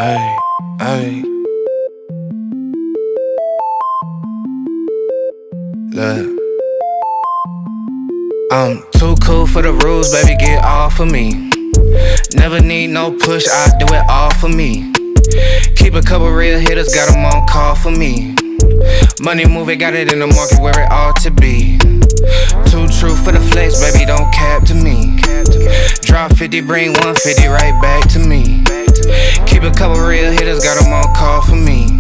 Ay, ay. Look. I'm too cool for the rules, baby, get off of me. Never need no push, I do it all for me. Keep a couple real hitters, got them on call for me. Money moving, got it in the market where it ought to be. Too true for the flex, baby, don't cap to me. Drop 50, bring 150 right back to me. Keep a couple real hitters, got them on call for me.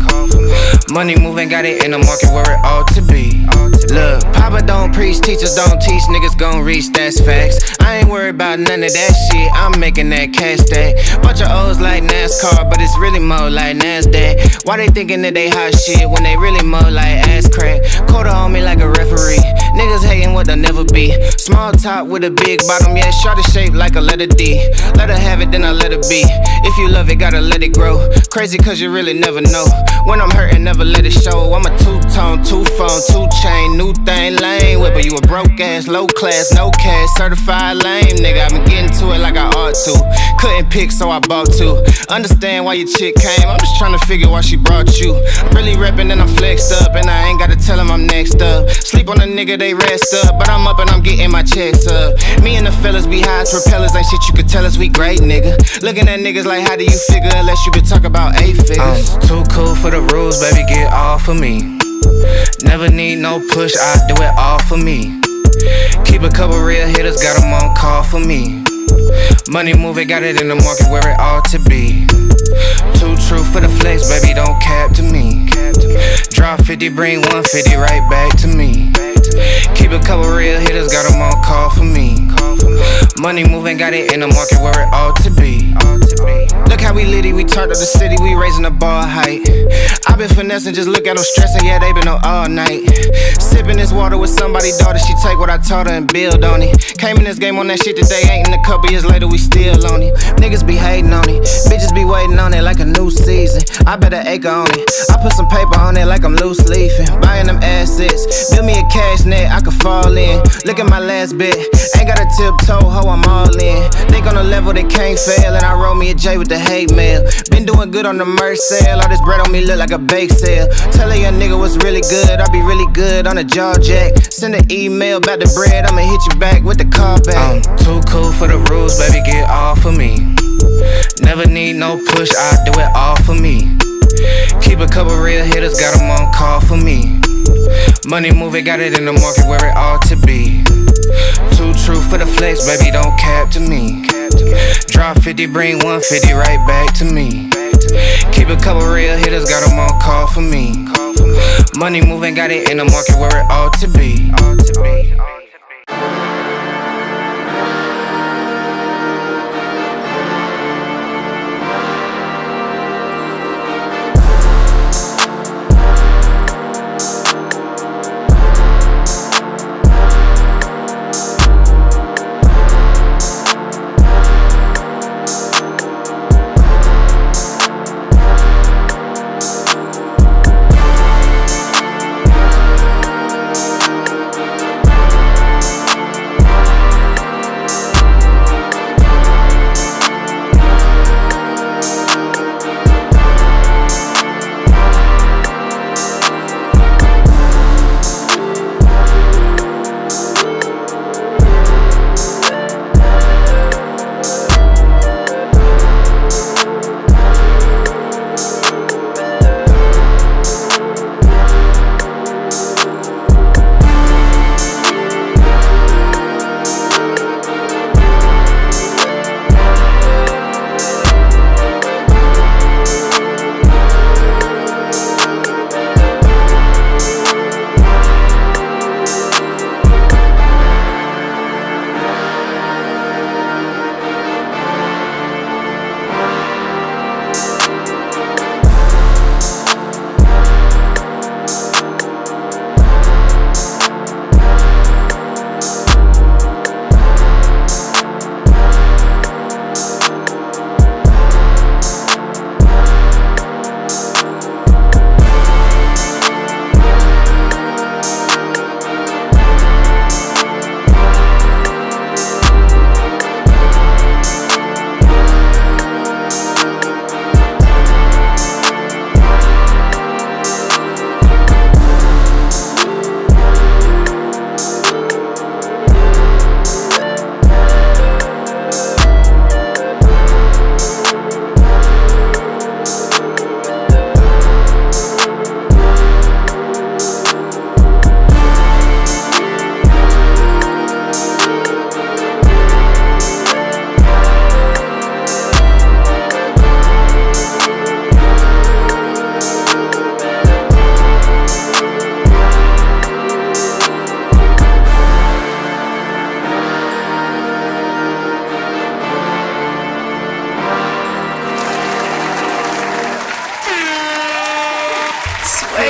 Money moving, got it in the market where it ought to be. Look, Papa don't preach, teachers don't teach, niggas gon' reach, that's facts. I ain't worried about none of that shit, I'm making that cash stack. Bunch of O's like NASCAR, but it's really more like NASDAQ. Why they thinking that they hot shit when they really more like ass crack? Quarter on me like a referee, niggas hating what they'll never be. Small top with a big bottom, yeah, shorter shape like a letter D. Let her have it, then I let her be. If you love it, gotta let it grow. Crazy cause you really never know. When I'm hurting, never let it show. I'm a two-tone, two-phone, two-chain, new thing, lame whip. But you a broke ass, low class, no cash, certified lame nigga. I've been getting to it like I ought to. Couldn't pick, so I bought two. Understand why your chick came, I'm just trying to figure why she brought you. I'm really reppin' and I'm flexed up, and I ain't gotta tell him I'm next up. Sleep on a nigga, they rest up, but I'm up and I'm getting my checks up. Me and the fellas be high as propellers, ain't shit you could tell us we great, nigga. Looking at niggas like how do you figure, unless you could talk about 8 figures. I'm too cool for the rules, baby, get off of me. Never need no push, I do it all for me. Keep a couple real hitters, got them on call for me. Money moving, got it in the market where it ought to be. Too true for the flex, baby, don't cap to me. Drop 50, bring 150 right back to me. Keep a couple real hitters, got them on call for me. Money moving, got it in the market where it ought to be. Look how we litty, we turned up the city, we raising the bar height. I been finessing, just look at them stressing, yeah, they been up all night. Sipping this water with somebody's daughter, she take what I taught her and build on it. Came in this game on that shit today, ain't in a couple years later, we still on it. Niggas be hating on it, bitches be waiting on it like a new season. I bet an acre on it, I put some paper on it like I'm loose leafing. Buying them assets, build me a cash net, I could fall in. Look at my last bet, ain't got a tiptoe, ho, I'm all in. Think on a level that can't fail, and I roll me a J with the hate mail. Been doing good on the merch sale, all this bread on me look like a bake sale. Tell a young nigga what's really good, I be really good on a jaw jack. Send an email about the bread, I'ma hit you back with the call back. I'm too cool for the rules, baby, get off of me. Never need no push, I do it all for me. Keep a couple real hitters, got them on call for me. Money moving, got it in the market where it ought to be. Too true for the flex, baby, don't cap to me. Drop 50, bring 150 right back to me. Keep a couple real hitters, got them on call for me. Money moving, got it in the market where it ought to be.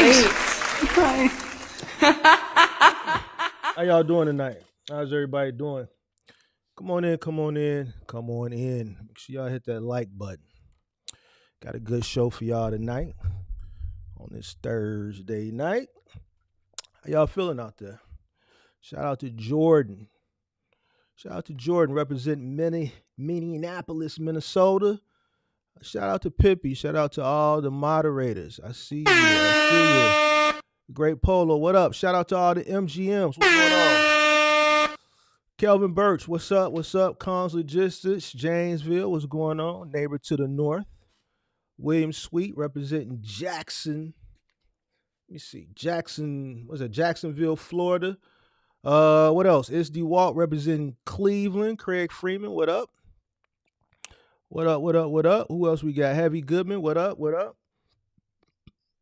How y'all doing tonight? How's everybody doing? Come on in, come on in, come on in. Make sure y'all hit that like button. Got a good show for y'all tonight on this Thursday night. How y'all feeling out there? Shout out to Jordan. Shout out to Jordan representing Minneapolis, Minnesota. Shout out to Pippi. Shout out to all the moderators. I see you. I see you. Great Polo, what up? Shout out to all the MGMs. What's going on? Kelvin Birch, what's up? What's up? Cons Logistics, Janesville, what's going on? Neighbor to the north. William Sweet representing Jackson. Let me see. Jacksonville, Florida. What else? SD Walt representing Cleveland. Craig Freeman, what up? What up? Who else we got? Heavy Goodman, what up?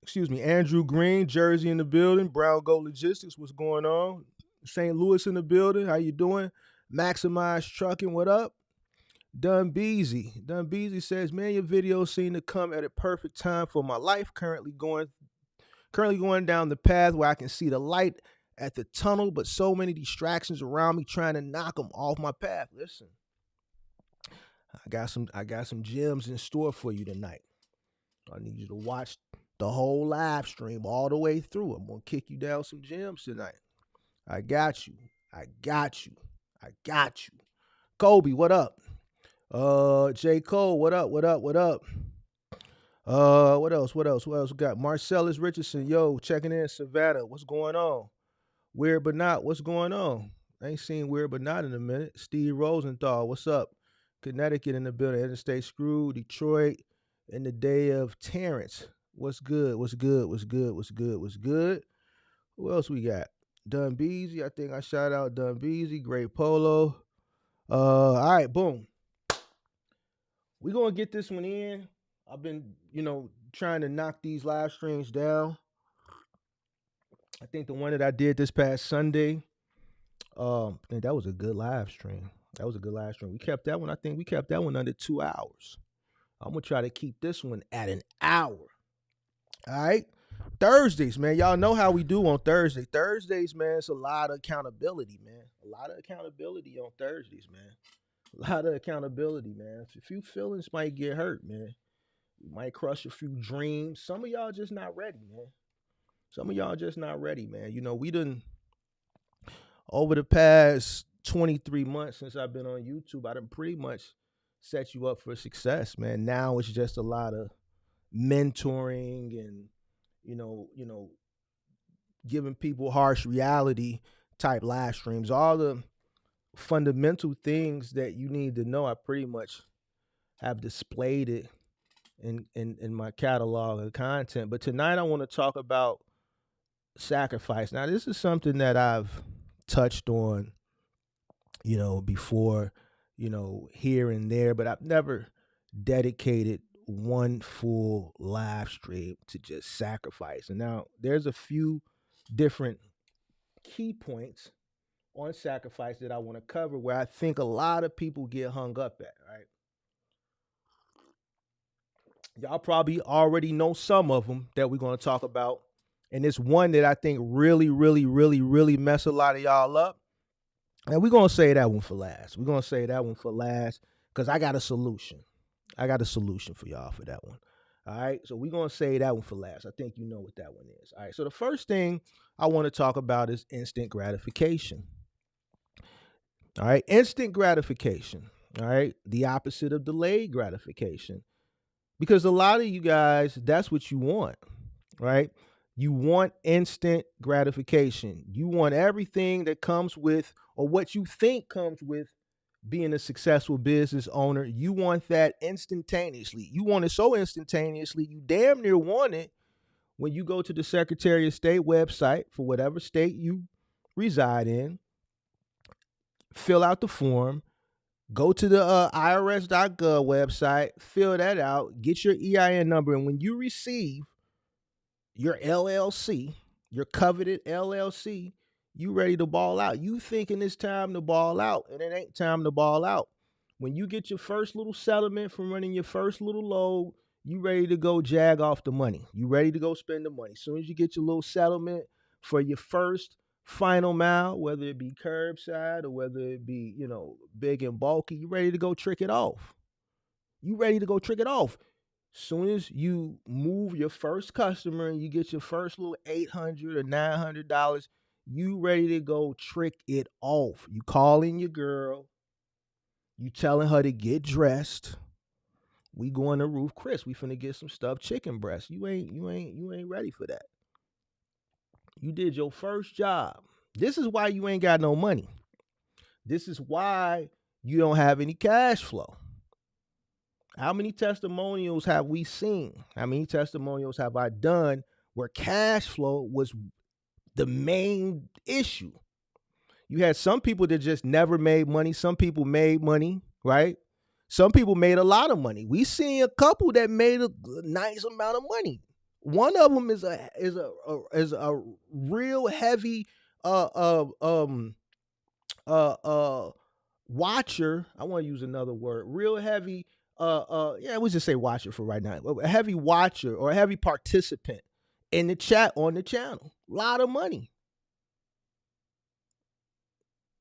Excuse me, Andrew Green, Jersey in the building. Brown Gold Logistics, what's going on? St. Louis in the building, how you doing? Maximize Trucking, what up? Dun Beezy says, man, your videos seem to come at a perfect time for my life. Currently going down the path where I can see the light at the tunnel, but so many distractions around me trying to knock them off my path. Listen, I got some gems in store for you tonight. I need you to watch the whole live stream all the way through. I'm going to kick you down some gems tonight. I got you. Kobe, what up? J. Cole, what up? What else? We got Marcellus Richardson, yo, checking in. Savannah, what's going on? Weird but not, what's going on? I ain't seen Weird but not in a minute. Steve Rosenthal, what's up? Connecticut in the building. Interstate Screw, Detroit, in the day of Terrence. What's good? Who else we got? Dun Beezy, I think I shout out Dun Beezy. Great Polo. All right, boom. We're going to get this one in. I've been, trying to knock these live streams down. I think the one that I did this past Sunday, I think that was a good live stream. We kept that one. I think we kept that one under 2 hours. I'm going to try to keep this one at an hour. All right. Thursdays, man. Y'all know how we do on Thursday. Thursdays, man, it's a lot of accountability, man. A lot of accountability on Thursdays, man. A few feelings might get hurt, man. You might crush a few dreams. Some of y'all just not ready, man. We done, over the past 23 months since I've been on YouTube, I done pretty much set you up for success, man. Now it's just a lot of mentoring and, giving people harsh reality type live streams. All the fundamental things that you need to know, I pretty much have displayed it in my catalog of content. But tonight I want to talk about sacrifice. Now, this is something that I've touched on, before, here and there, but I've never dedicated one full live stream to just sacrifice. And now there's a few different key points on sacrifice that I want to cover where I think a lot of people get hung up at, right? Y'all probably already know some of them that we're going to talk about. And it's one that I think really mess a lot of y'all up. And we're going to say that one for last. Because I got a solution. For y'all for that one. All right. So we're going to say that one for last. I think you know what that one is. All right. So the first thing I want to talk about is instant gratification. All right. Instant gratification. All right. The opposite of delayed gratification. Because a lot of you guys, that's what you want. Right. You want instant gratification. You want everything that comes with, or what you think comes with, being a successful business owner. You want that instantaneously. You want it so instantaneously, you damn near want it when you go to the Secretary of State website for whatever state you reside in, fill out the form, go to the IRS.gov website, fill that out, get your EIN number, and when you receive your LLC, your coveted LLC, you ready to ball out. You thinking it's time to ball out, and it ain't time to ball out. When you get your first little settlement from running your first little load, You ready to go jag off the money. You ready to go spend the money. As soon as you get your little settlement for your first final mile, whether it be curbside or whether it be, big and bulky, you ready to go trick it off. You ready to go trick it off. Soon as you move your first customer and you get your first little $800 or $900, you ready to go trick it off. You calling your girl, you telling her to get dressed. We going to Roof Chris. We finna get some stuffed chicken breast. You ain't ready for that. You did your first job. This is why you ain't got no money. This is why you don't have any cash flow. How many testimonials have we seen? How many testimonials have I done where cash flow was the main issue? You had some people that just never made money. Some people made money, right? Some people made a lot of money. We seen a couple that made a nice amount of money. One of them is a real heavy watcher. I want to use another word. Real heavy we'll just say watcher for right now. A heavy watcher or a heavy participant in the chat on the channel. A lot of money.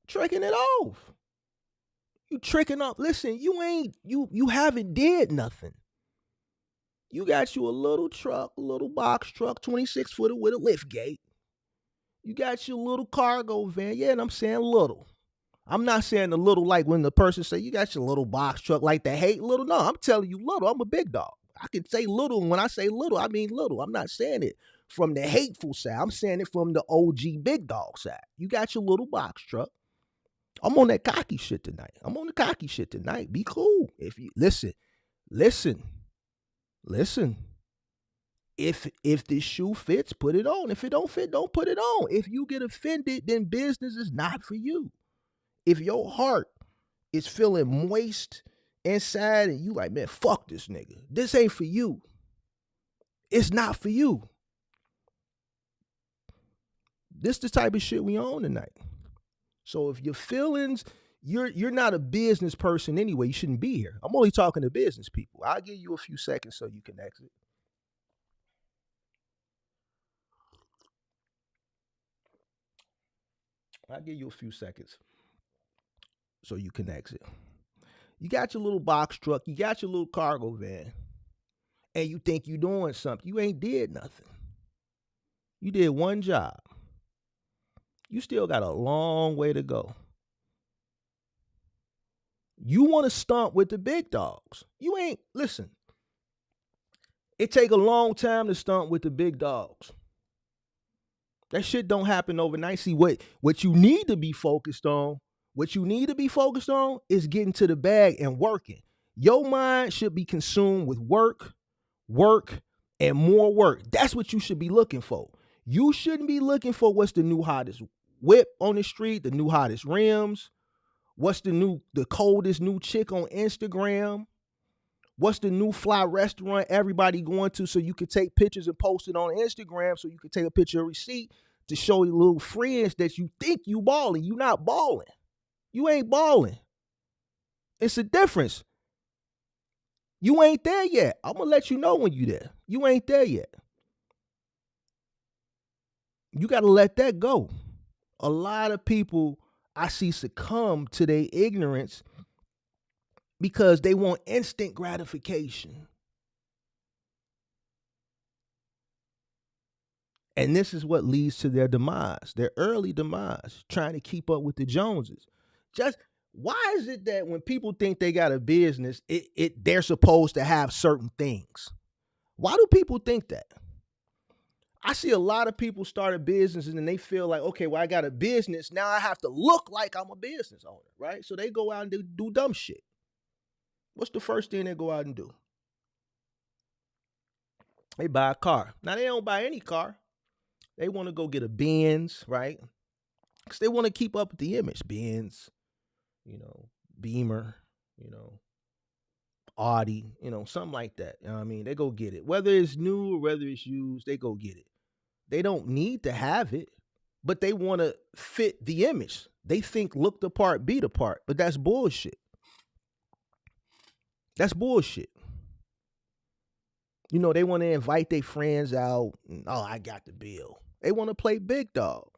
Tricking it off. You tricking off. Listen, you haven't did nothing. You got you a little truck, a little box truck, 26-footer with a lift gate. You got your little cargo van. Yeah, and I'm saying little. I'm not saying the little like when the person say you got your little box truck like the hate little. No, I'm telling you little. I'm a big dog. I can say little, and when I say little, I mean little. I'm not saying it from the hateful side. I'm saying it from the OG big dog side. You got your little box truck. I'm on that cocky shit tonight. I'm on the cocky shit tonight. Be cool. If you listen. If this shoe fits, put it on. If it don't fit, don't put it on. If you get offended, then business is not for you. If your heart is feeling moist inside and you like, man, fuck this nigga. This ain't for you. It's not for you. This the type of shit we on tonight. So if your feelings, you're not a business person anyway, you shouldn't be here. I'm only talking to business people. I'll give you a few seconds so you can exit. I'll give you a few seconds so you can exit. You got your little box truck, you got your little cargo van, and you think you doing something. You ain't did nothing. You did one job. You still got a long way to go. You want to stomp with the big dogs. You ain't, listen, it take a long time to stomp with the big dogs. That shit don't happen overnight. See, what you need to be focused on, is getting to the bag and working. Your mind should be consumed with work, and more work. That's what you should be looking for. You shouldn't be looking for what's the new hottest whip on the street, the new hottest rims, what's the coldest new chick on Instagram, what's the new fly restaurant everybody going to so you can take pictures and post it on Instagram so you can take a picture of receipt to show your little friends that you think you balling. You not balling. You ain't balling. It's a difference. You ain't there yet. I'm going to let you know when you there. You ain't there yet. You got to let that go. A lot of people I see succumb to their ignorance because they want instant gratification. And this is what leads to their demise, their early demise, trying to keep up with the Joneses. Just why is it that when people think they got a business, they're supposed to have certain things? Why do people think that? I see a lot of people start a business and then they feel like, okay, well, I got a business. Now I have to look like I'm a business owner, right? So they go out and do dumb shit. What's the first thing they go out and do? They buy a car. Now, they don't buy any car. They want to go get a Benz, right? Because they want to keep up with the image. Benz, Beamer, Audi, something like that. You know what I mean? They go get it. Whether it's new or whether it's used, they go get it. They don't need to have it, but they want to fit the image. They think look the part, be the part, but that's bullshit. That's bullshit. You know, they want to invite their friends out. Oh, I got the bill. They want to play big dog.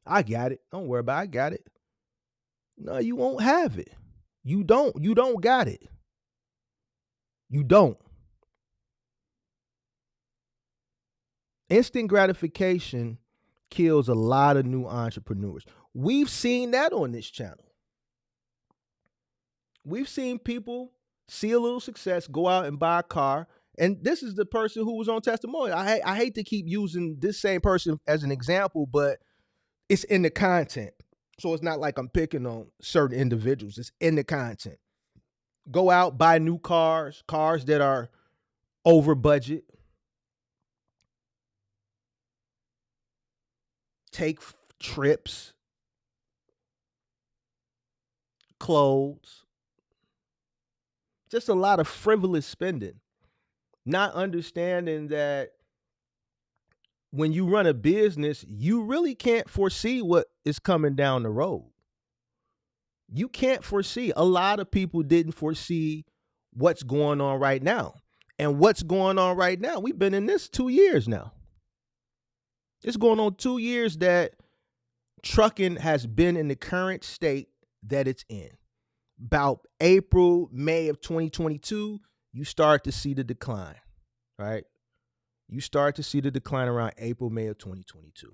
I got it. Don't worry about it. I got it. No, you won't have it. You don't. You don't got it. You don't. Instant gratification kills a lot of new entrepreneurs. We've seen that on this channel. We've seen people see a little success, go out and buy a car. And this is the person who was on testimonial. I hate to keep using this same person as an example, but it's in the content. So it's not like I'm picking on certain individuals. It's in the content. Go out, buy new cars that are over budget. Take trips, clothes. Just a lot of frivolous spending. Not understanding that when you run a business, you really can't foresee what is coming down the road. You can't foresee. A lot of people didn't foresee what's going on right now. And what's going on right now, we've been in this 2 years now. It's going on 2 years that trucking has been in the current state that it's in. About April, May of 2022, you start to see the decline, right? You start to see the decline around April, May of 2022.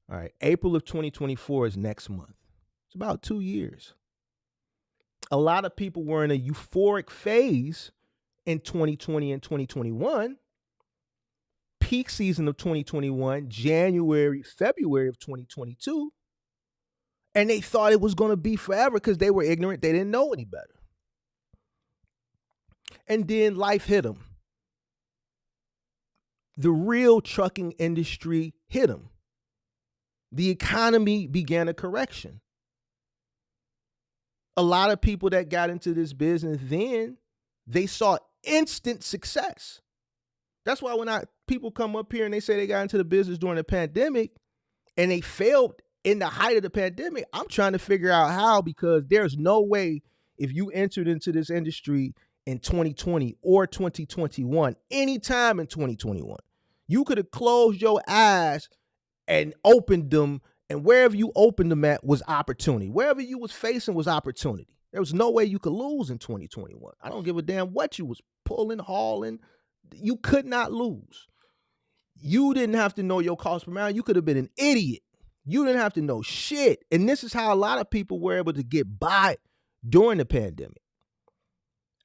All right, April of 2024 is next month. It's about 2 years. A lot of people were in a euphoric phase in 2020 and 2021. Peak season of 2021, January, February of 2022. And they thought it was going to be forever because they were ignorant. They didn't know any better. And then life hit them. The real trucking industry hit them. The economy began a correction. A lot of people that got into this business then, they saw instant success. That's why when people come up here and they say they got into the business during the pandemic and they failed in the height of the pandemic, I'm trying to figure out how, because there's no way if you entered into this industry in 2020 or 2021, anytime in 2021, you could have closed your eyes and opened them, and wherever you opened them at was opportunity. Wherever you was facing was opportunity. There was no way you could lose in 2021. I don't give a damn what you was pulling, hauling. You could not lose. You didn't have to know your cost per mile. You could have been an idiot. You didn't have to know shit. And this is how a lot of people were able to get by during the pandemic.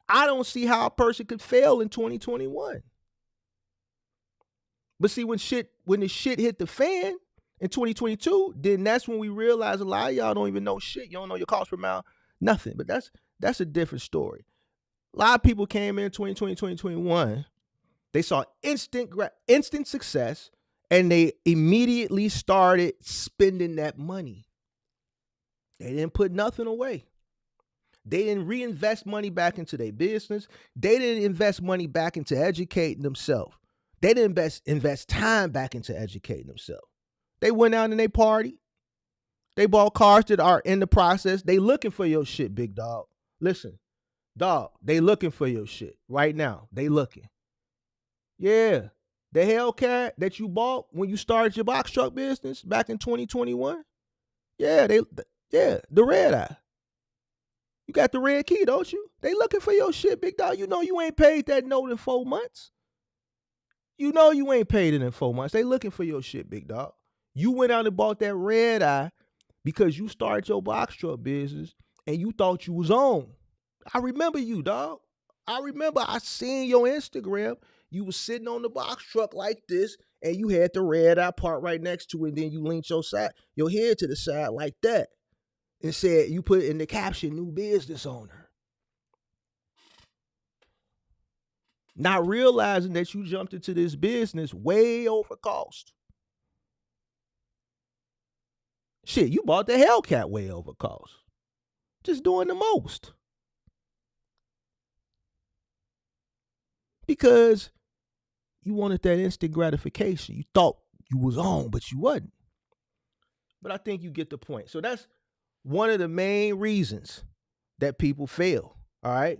I don't see how a person could fail in 2021. But see, when the shit hit the fan in 2022, then that's when we realized a lot of y'all don't even know shit. You don't know your cost per mile, nothing. But that's a different story. A lot of people came in 2020, 2021. They saw instant success, and they immediately started spending that money. They didn't put nothing away. They didn't reinvest money back into their business. They didn't invest money back into educating themselves. They didn't invest time back into educating themselves. They went out and they partied. They bought cars that are in the process. They looking for your shit, big dog. Listen, dog, they looking for your shit right now. They looking. Yeah. The Hellcat that you bought when you started your box truck business back in 2021. Yeah, the red eye. You got the red key, don't you? They looking for your shit, big dog. You know you ain't paid that note in 4 months. You know you ain't paid it in 4 months. They looking for your shit, big dog. You went out and bought that red eye because you started your box truck business and you thought you was on. I remember you, dog. I remember I seen your Instagram. You was sitting on the box truck like this, and you had the red eye part right next to it, and then you leaned your head to the side like that, and said, you put in the caption, new business owner. Not realizing that you jumped into this business way over cost. Shit, you bought the Hellcat way over cost. Just doing the most. Because you wanted that instant gratification. You thought you was on, but you wasn't. But I think you get the point. So that's one of the main reasons that people fail, all right?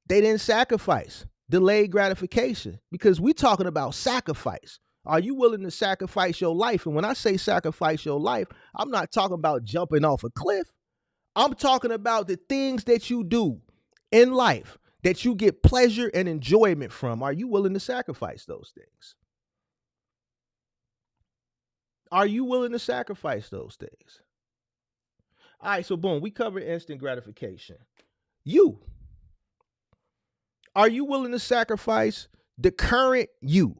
They didn't sacrifice. delayed gratification, because we're talking about sacrifice. Are you willing to sacrifice your life? And when I say sacrifice your life, I'm not talking about jumping off a cliff. I'm talking about the things that you do in life that you get pleasure and enjoyment from. Are you willing to sacrifice those things? Are you willing to sacrifice those things? All right, so boom, we covered instant gratification. Are you willing to sacrifice the current you?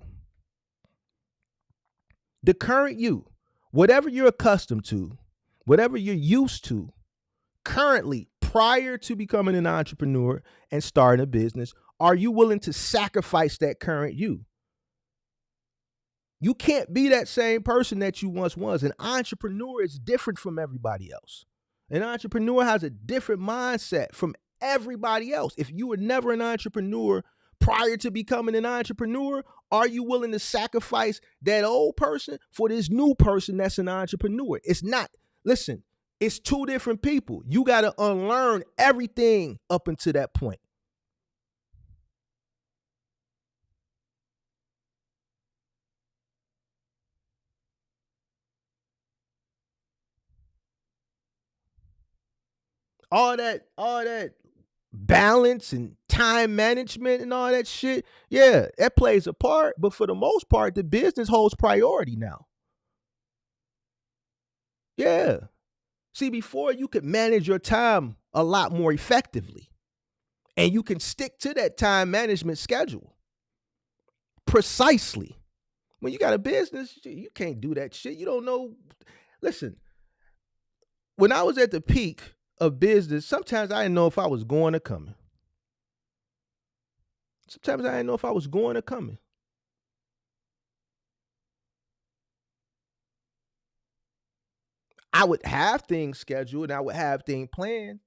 The current you, whatever you're accustomed to, whatever you're used to, currently, prior to becoming an entrepreneur and starting a business, are you willing to sacrifice that current you? You can't be that same person that you once was. An entrepreneur is different from everybody else. An entrepreneur has a different mindset from everybody else. If you were never an entrepreneur prior to becoming an entrepreneur, are you willing to sacrifice that old person for this new person that's an entrepreneur? It's not. Listen, it's two different people. You got to unlearn everything up until that point. All that balance and time management and all that shit, yeah, that plays a part. But for the most part, the business holds priority now. Yeah. See, before you could manage your time a lot more effectively, and you can stick to that time management schedule precisely. When you got a business, you can't do that shit. You don't know. Listen, when I was at the peak of business, sometimes I didn't know if I was going or coming. Sometimes I didn't know if I was going or coming. I would have things scheduled and I would have things planned,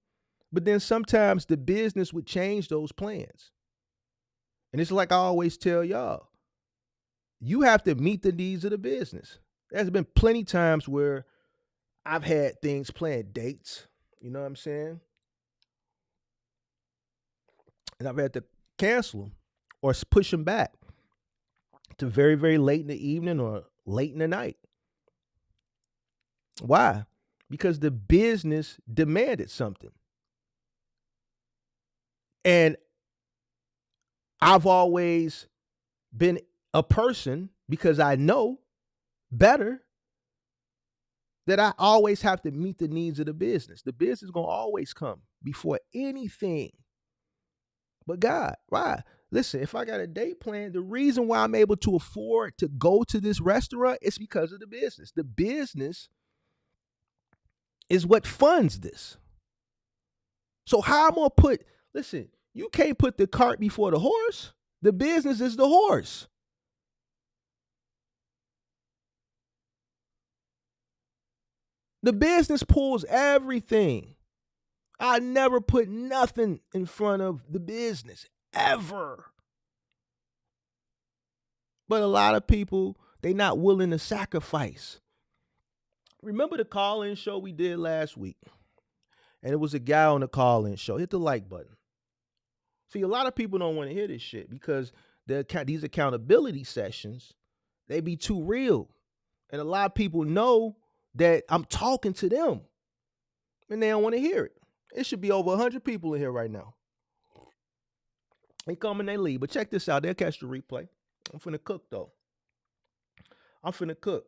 but then sometimes the business would change those plans. And it's like I always tell y'all, you have to meet the needs of the business. There's been plenty times where I've had things planned, dates, you know what I'm saying? And I've had to cancel them or push them back to very, very late in the evening or late in the night. Why? Because the business demanded something. And I've always been a person, because I know better, that I always have to meet the needs of the business. The business is going to always come before anything but God. Why? Listen, if I got a date plan, the reason why I'm able to afford to go to this restaurant is because of the business. The business is what funds this. So how I'm going to put, listen, you can't put the cart before the horse. The business is the horse. The business pulls everything. I never put nothing in front of the business, ever. But a lot of people, they not willing to sacrifice. Remember the call-in show we did last week? And it was a guy on the call-in show. Hit the like button. See, a lot of people don't want to hear this shit because these accountability sessions, they be too real. And a lot of people know that I'm talking to them and they don't want to hear it. It should be over 100 people in here right now. They come and they leave. But check this out. They'll catch the replay. I'm finna cook, though. I'm finna cook.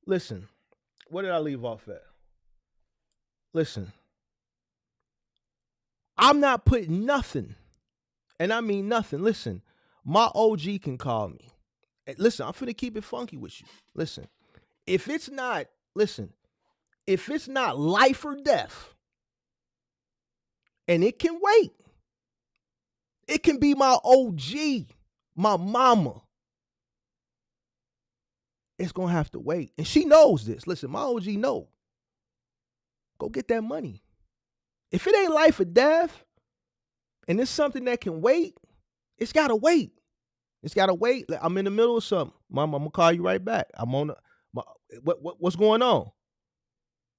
Listen, where did I leave off at? Listen, I'm not putting nothing, and I mean nothing. Listen, my OG can call me. Listen, I'm finna keep it funky with you. Listen, if it's not life or death, and it can wait, it can be my OG, my mama. It's gonna have to wait. And she knows this. Listen, my OG know. Go get that money. If it ain't life or death, and it's something that can wait, it's gotta wait. It's gotta wait. I'm in the middle of something. Mom, I'm gonna call you right back. I'm on what's going on?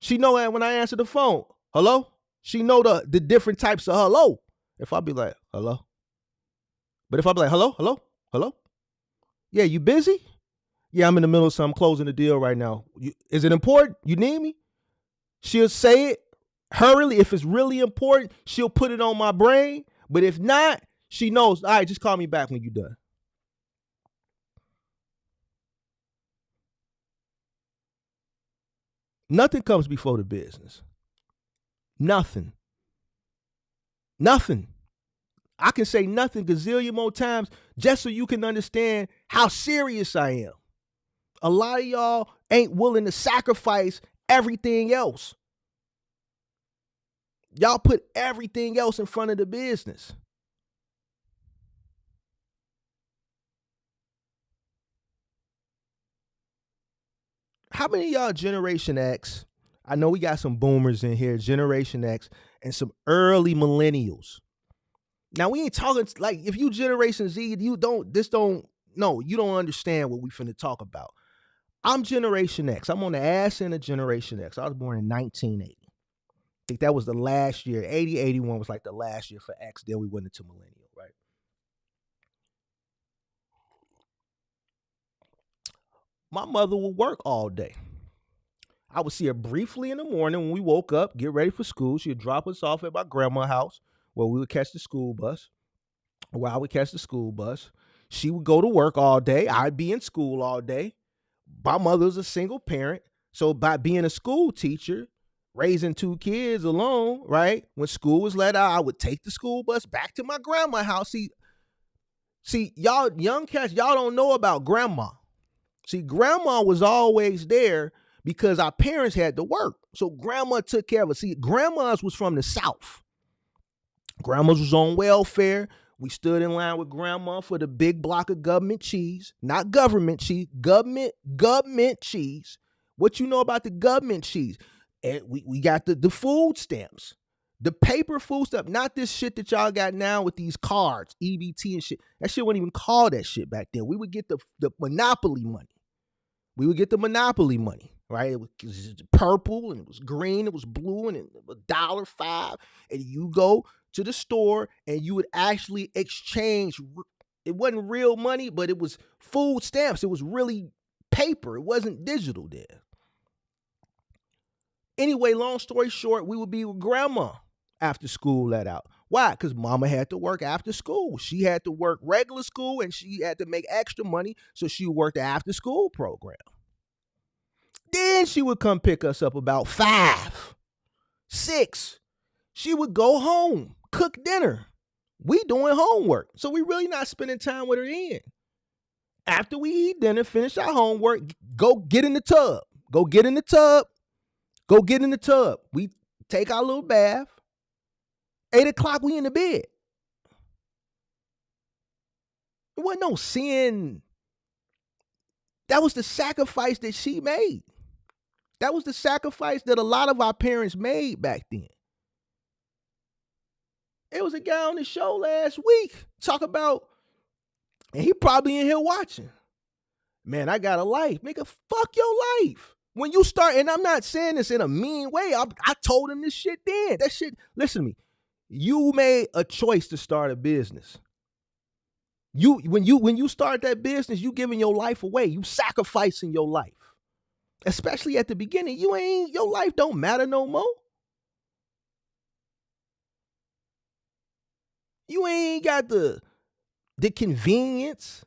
She know that when I answer the phone. Hello? She know the different types of hello. If I be like, hello? But if I be like, hello, hello, hello? Yeah, you busy? Yeah, I'm in the middle of something, closing the deal right now. Is it important? You need me? She'll say it hurriedly. If it's really important, she'll put it on my brain. But if not, she knows, all right, just call me back when you're done. Nothing comes before the business. Nothing. Nothing. I can say nothing gazillion more times just so you can understand how serious I am. A lot of y'all ain't willing to sacrifice everything else. Y'all put everything else in front of the business. How many of y'all Generation X? I know we got some boomers in here, Generation X, and some early millennials. Now we ain't talking like if you Generation Z, you don't understand what we finna talk about. I'm Generation X. I'm on the ass end of Generation X. I was born in 1980. I think that was the last year. 80, 81 was like the last year for X. Then we went into millennial, right? My mother would work all day. I would see her briefly in the morning when we woke up, get ready for school. She'd drop us off at my grandma's house where we would catch the school bus. While we catch the school bus, she would go to work all day. I'd be in school all day. My mother was a single parent. So by being a school teacher, raising two kids alone, right? When school was let out, I would take the school bus back to my grandma's house. See, y'all young cats, y'all don't know about grandma. See, grandma was always there because our parents had to work. So grandma took care of us. See, grandma's was from the South. Grandma's was on welfare. We stood in line with grandma for the big block of government cheese, not government cheese, government cheese. What you know about the government cheese? And we got the food stamps, the paper food stuff, not this shit that y'all got now with these cards, EBT and shit. That shit wasn't even called that shit back then. We would get the Monopoly money. We would get the Monopoly money, right? It was purple and it was green, it was blue, and it was $1.05. And you go to the store and you would actually exchange. It wasn't real money, but it was food stamps. It was really paper. It wasn't digital there. Anyway, long story short, we would be with grandma after school let out. Why? Because mama had to work after school. She had to work regular school and she had to make extra money, so she worked the after school program. Then she would come pick us up about 5, 6. She would go home, cook dinner. We doing homework. So we really not spending time with her then. After we eat dinner, finish our homework, go get in the tub. Go get in the tub. Go get in the tub. We take our little bath. 8 o'clock, we in the bed. It wasn't no sin. That was the sacrifice that she made. That was the sacrifice that a lot of our parents made back then. It was a guy on the show last week talk about, and he probably in here watching. Man, I got a life. Nigga, fuck your life. When you start, and I'm not saying this in a mean way. I told him this shit then. That shit, listen to me. You made a choice to start a business. When you start that business, you giving your life away. You sacrificing your life. Especially at the beginning. Your life don't matter no more. You ain't got the convenience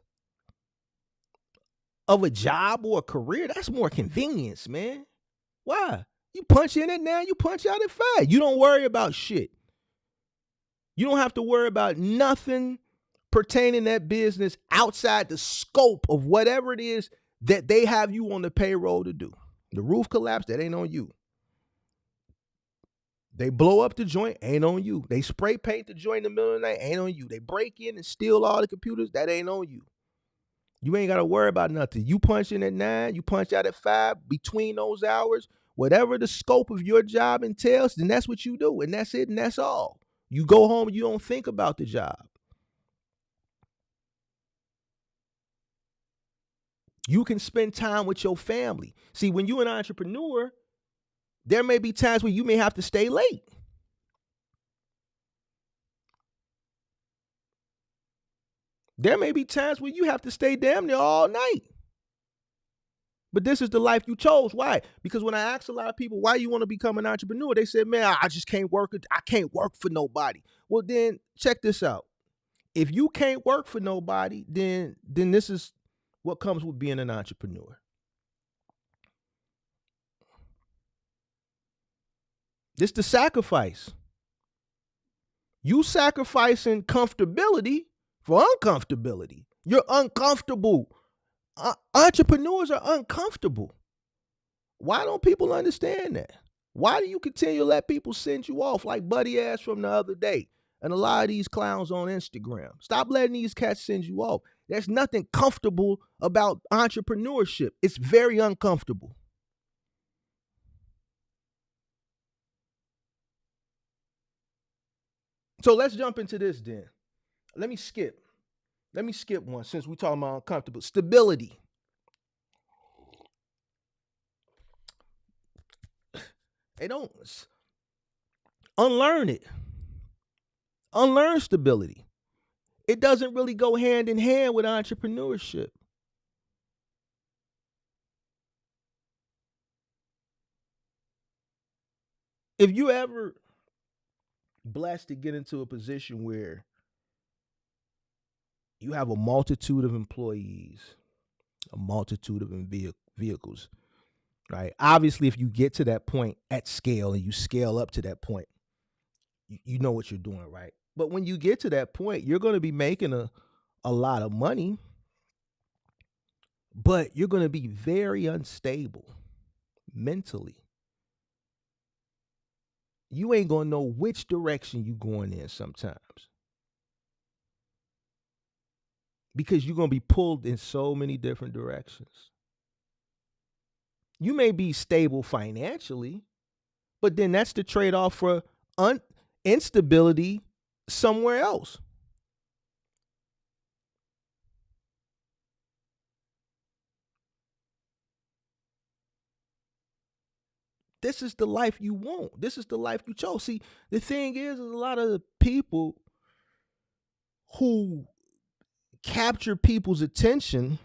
of a job or a career. That's more convenience, man. Why? You punch in it now, you punch out at 5. You don't worry about shit. You don't have to worry about nothing pertaining to that business outside the scope of whatever it is that they have you on the payroll to do. The roof collapsed, that ain't on you. They blow up the joint, ain't on you. They spray paint the joint in the middle of the night, ain't on you. They break in and steal all the computers, that ain't on you. You ain't got to worry about nothing. You punch in at 9, you punch out at 5. Between those hours, whatever the scope of your job entails, then that's what you do, and that's it, and that's all. You go home, you don't think about the job. You can spend time with your family. See, when you're an entrepreneur, there may be times where you may have to stay late. There may be times where you have to stay damn near all night. But this is the life you chose. Why? Because when I asked a lot of people why you want to become an entrepreneur, they said, man, I just can't work. I can't work for nobody. Well, then check this out. If you can't work for nobody, then this is what comes with being an entrepreneur. This the sacrifice. You sacrificing comfortability for uncomfortability. You're uncomfortable. Entrepreneurs are uncomfortable. Why don't people understand that? Why do you continue to let people send you off like Buddy ass from the other day? And a lot of these clowns on Instagram. Stop letting these cats send you off. There's nothing comfortable about entrepreneurship. It's very uncomfortable. So let's jump into this then. Let me skip one since we're talking about uncomfortable. Stability. They don't unlearn it. Unlearn stability. It doesn't really go hand in hand with entrepreneurship. If you ever blessed to get into a position where you have a multitude of employees, a multitude of vehicles, right? Obviously, if you get to that point at scale and you scale up to that point, you know what you're doing, right? But when you get to that point, you're going to be making a lot of money, but you're going to be very unstable mentally. You ain't going to know which direction you're going in sometimes because you're going to be pulled in so many different directions. You may be stable financially, but then that's the trade-off for instability somewhere else. This is the life you want. This is the life you chose. See, the thing is a lot of the people who capture people's attention,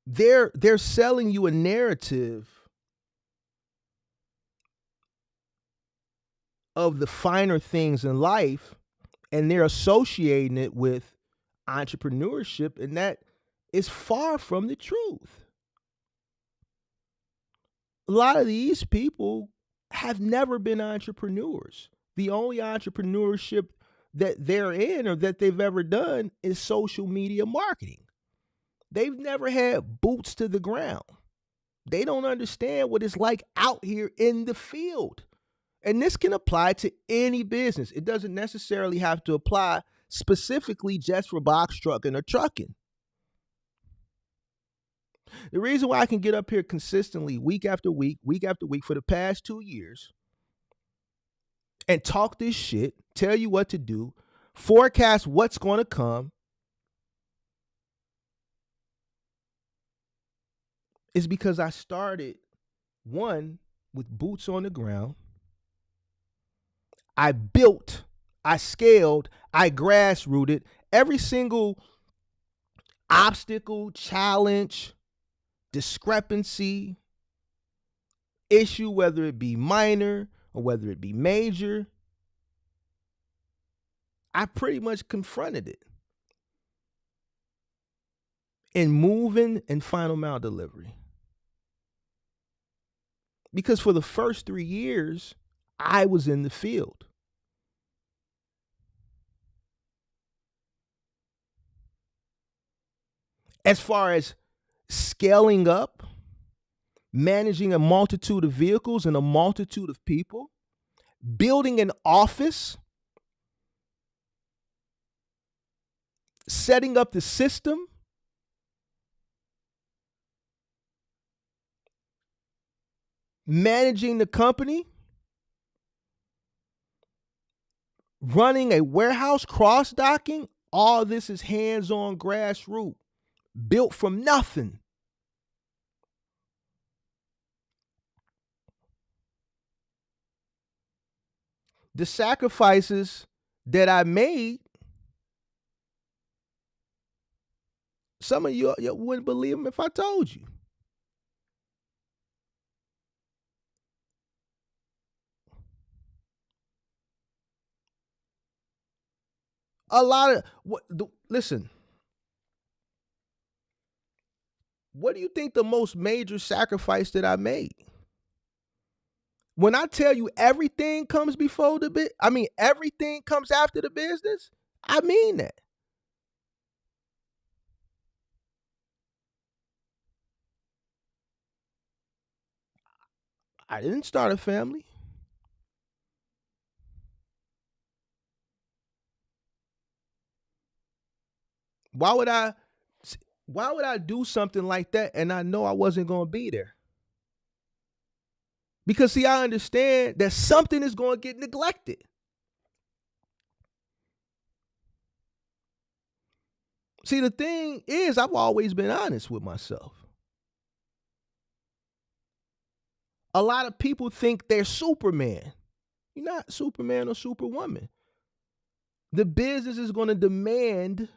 they're selling you a narrative of the finer things in life, and they're associating it with entrepreneurship, and that is far from the truth. A lot of these people have never been entrepreneurs. The only entrepreneurship that they're in or that they've ever done is social media marketing. They've never had boots to the ground. They don't understand what it's like out here in the field. And this can apply to any business. It doesn't necessarily have to apply specifically just for box trucking or trucking. The reason why I can get up here consistently week after week for the past 2 years and talk this shit, tell you what to do, forecast what's going to come, is because I started, one, with boots on the ground. I built, I scaled, I grassrooted every single obstacle, challenge, discrepancy, issue, whether it be minor or whether it be major. I pretty much confronted it in moving and final mile delivery. Because for the first 3 years, I was in the field. As far as scaling up, managing a multitude of vehicles and a multitude of people, building an office, setting up the system, managing the company, running a warehouse, cross-docking, all this is hands-on, grassroots, built from nothing. The sacrifices that I made Some of you wouldn't believe them if I told you. A lot of listen. What do you think the most major sacrifice that I made? When I tell you everything comes before the bit, I mean everything comes after the business. I mean that. I didn't start a family. Why would I why would I do something like that and I know I wasn't going to be there? Because see, I understand that something is going to get neglected. See, the thing is, I've always been honest with myself. A lot of people think they're Superman. You're not Superman or Superwoman. The business is going to demand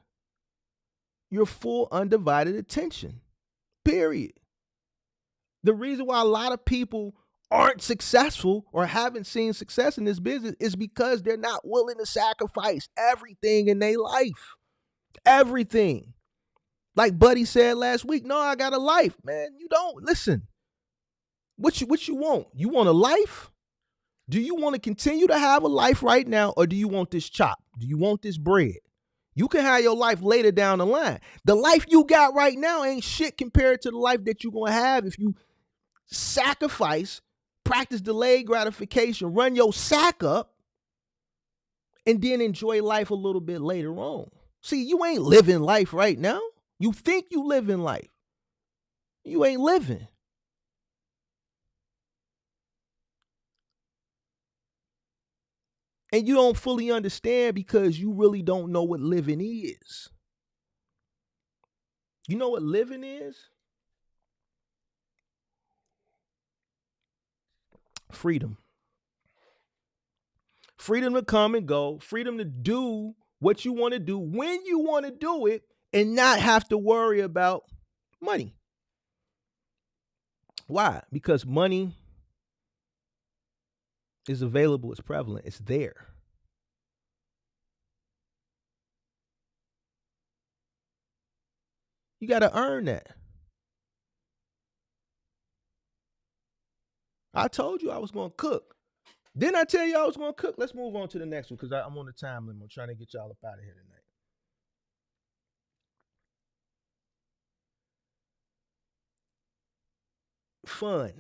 your full undivided attention. Period. The reason why a lot of people aren't successful or haven't seen success in this business is because they're not willing to sacrifice everything in their life. Everything. Like Buddy said last week, no, I got a life. Man, you don't. Listen. What you want? You want a life? Do you want to continue to have a life right now, or do you want this chop? Do you want this bread? You can have your life later down the line. The life you got right now ain't shit compared to the life that you're going to have if you sacrifice, practice delayed gratification, run your sack up, and then enjoy life a little bit later on. See, you ain't living life right now. You think you living life. You ain't living. And you don't fully understand because you really don't know what living is. You know what living is? Freedom. Freedom to come and go. Freedom to do what you want to do when you want to do it and not have to worry about money. Why? Because money is available, it's prevalent, it's there. You got to earn that. I told you I was going to cook. Didn't I tell you I was going to cook? Let's move on to the next one because I'm on the time limit. I'm trying to get y'all up out of here tonight. Fun.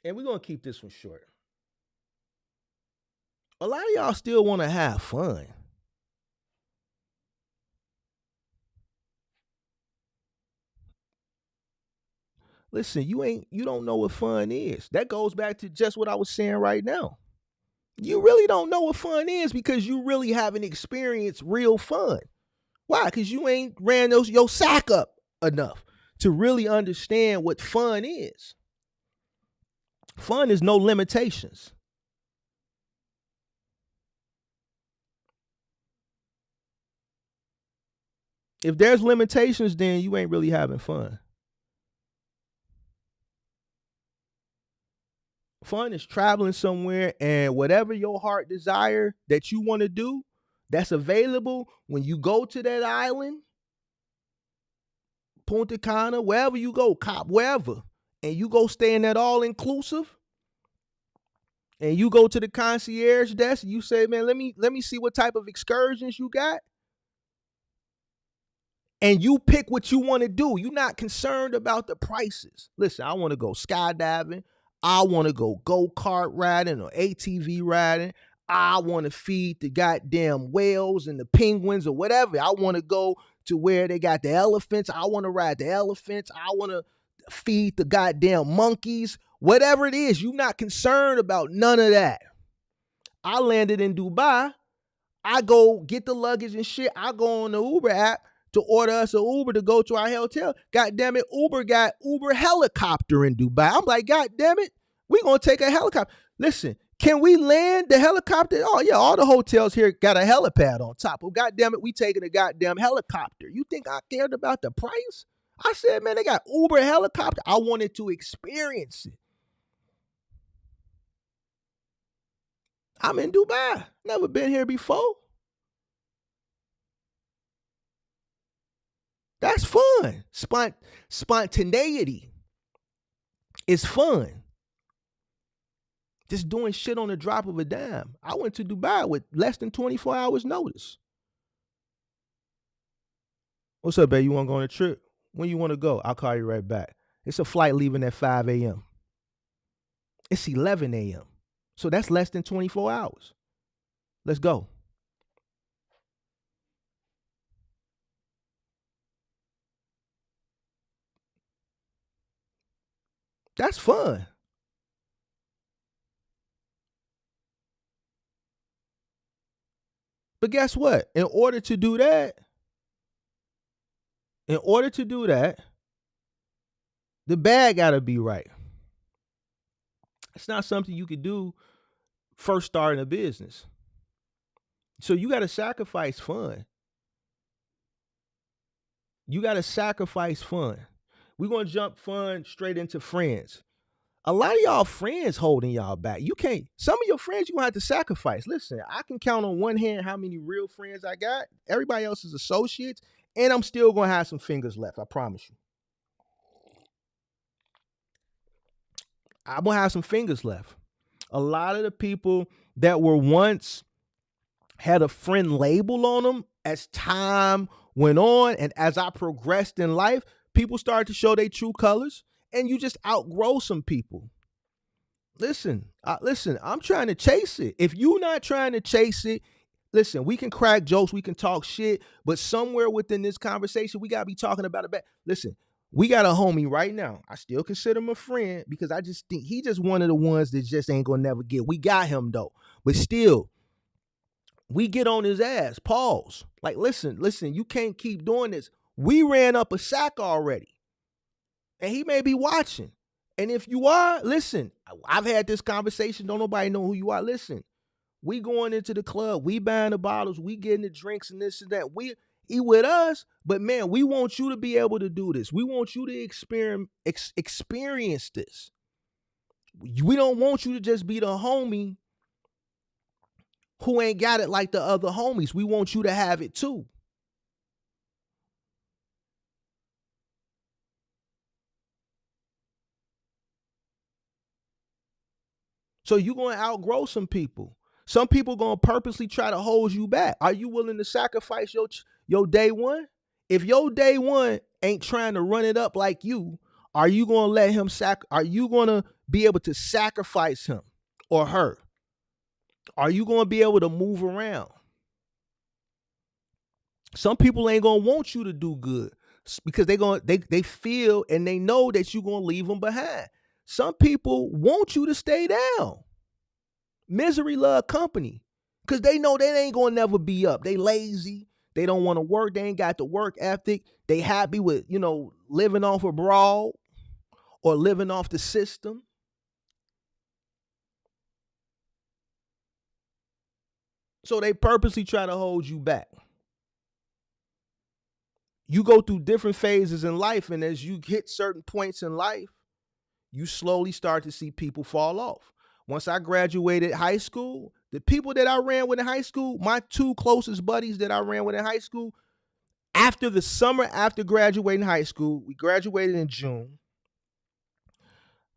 And we're going to keep this one short. A lot of y'all still want to have fun. Listen, you don't know what fun is. That goes back to just what I was saying right now. You really don't know what fun is because you really haven't experienced real fun. Why? Because you ain't ran your sack up enough to really understand what fun is. Fun is no limitations. If there's limitations, then you ain't really having fun. Fun is traveling somewhere and whatever your heart desire that you want to do, that's available when you go to that island, Punta Cana, wherever you go, Cop, wherever, and you go stay in that all-inclusive, and you go to the concierge desk, and you say, man, let me see what type of excursions you got, and you pick what you want to do. You're not concerned about the prices. Listen, I want to go skydiving. I want to go go-kart riding or ATV riding. I want to feed the goddamn whales and the penguins or whatever. I want to go to where they got the elephants. I want to ride the elephants. I want to feed the goddamn monkeys. Whatever it is, you're not concerned about none of that. I landed in Dubai. I go get the luggage and shit. I go on the Uber app to order us an Uber to go to our hotel. God damn it, Uber got Uber helicopter in Dubai. I'm like, God damn it, we gonna take a helicopter. Listen, Can we land the helicopter? Oh yeah, all the hotels here got a helipad on top. Well, goddamn it, we taking a goddamn helicopter. You think I cared about the price? I said, man, they got Uber helicopter. I wanted to experience it. I'm in Dubai. Never been here before. That's fun. Spontaneity is fun. Just doing shit on the drop of a dime. I went to Dubai with less than 24 hours notice. What's up, babe? You want to go on a trip? When you want to go? I'll call you right back. It's a flight leaving at 5 a.m. It's 11 a.m. So that's less than 24 hours. Let's go. That's fun. But guess what? In order to do that, the bag got to be right. It's not something you could do first starting a business. So you got to sacrifice fun. We're going to jump fun straight into friends. A lot of y'all friends holding y'all back. You can't. Some of your friends you're going to have to sacrifice. Listen, I can count on one hand how many real friends I got. Everybody else is associates. And I'm still going to have some fingers left. I promise you. I'm going to have some fingers left. A lot of the people that were once had a friend label on them, as time went on and as I progressed in life, people started to show their true colors, and you just outgrow some people. Listen, I'm trying to chase it. If you're not trying to chase it, listen, we can crack jokes, we can talk shit, but somewhere within this conversation, we got to be talking about it back. Listen, we got a homie right now. I still consider him a friend because I just think he just one of the ones that just ain't gonna never get. We got him though, but still, we get on his ass. Pause. Like, listen, you can't keep doing this. We ran up a sack already, and he may be watching. And if you are, listen, I've had this conversation. Don't nobody know who you are. Listen, we going into the club. We buying the bottles. We getting the drinks and this and that. We eat with us, but man, we want you to be able to do this. We want you to experience this. We don't want you to just be the homie who ain't got it like the other homies. We want you to have it too. So you're going to outgrow some people. Some people going to purposely try to hold you back. Are you willing to sacrifice your day one? If your day one ain't trying to run it up like you, are you going to let him are you going to be able to sacrifice him or her? Are you going to be able to move around? Some people ain't going to want you to do good because they feel and they know that you're going to leave them behind. Some people want you to stay down. Misery love company because they know they ain't going to never be up. They lazy. They don't want to work. They ain't got the work ethic. They happy with, living off a broad or living off the system. So they purposely try to hold you back. You go through different phases in life, and as you hit certain points in life, you slowly start to see people fall off. Once I graduated high school, the people that I ran with in high school, my two closest buddies that I ran with in high school, after the summer after graduating high school, we graduated in June.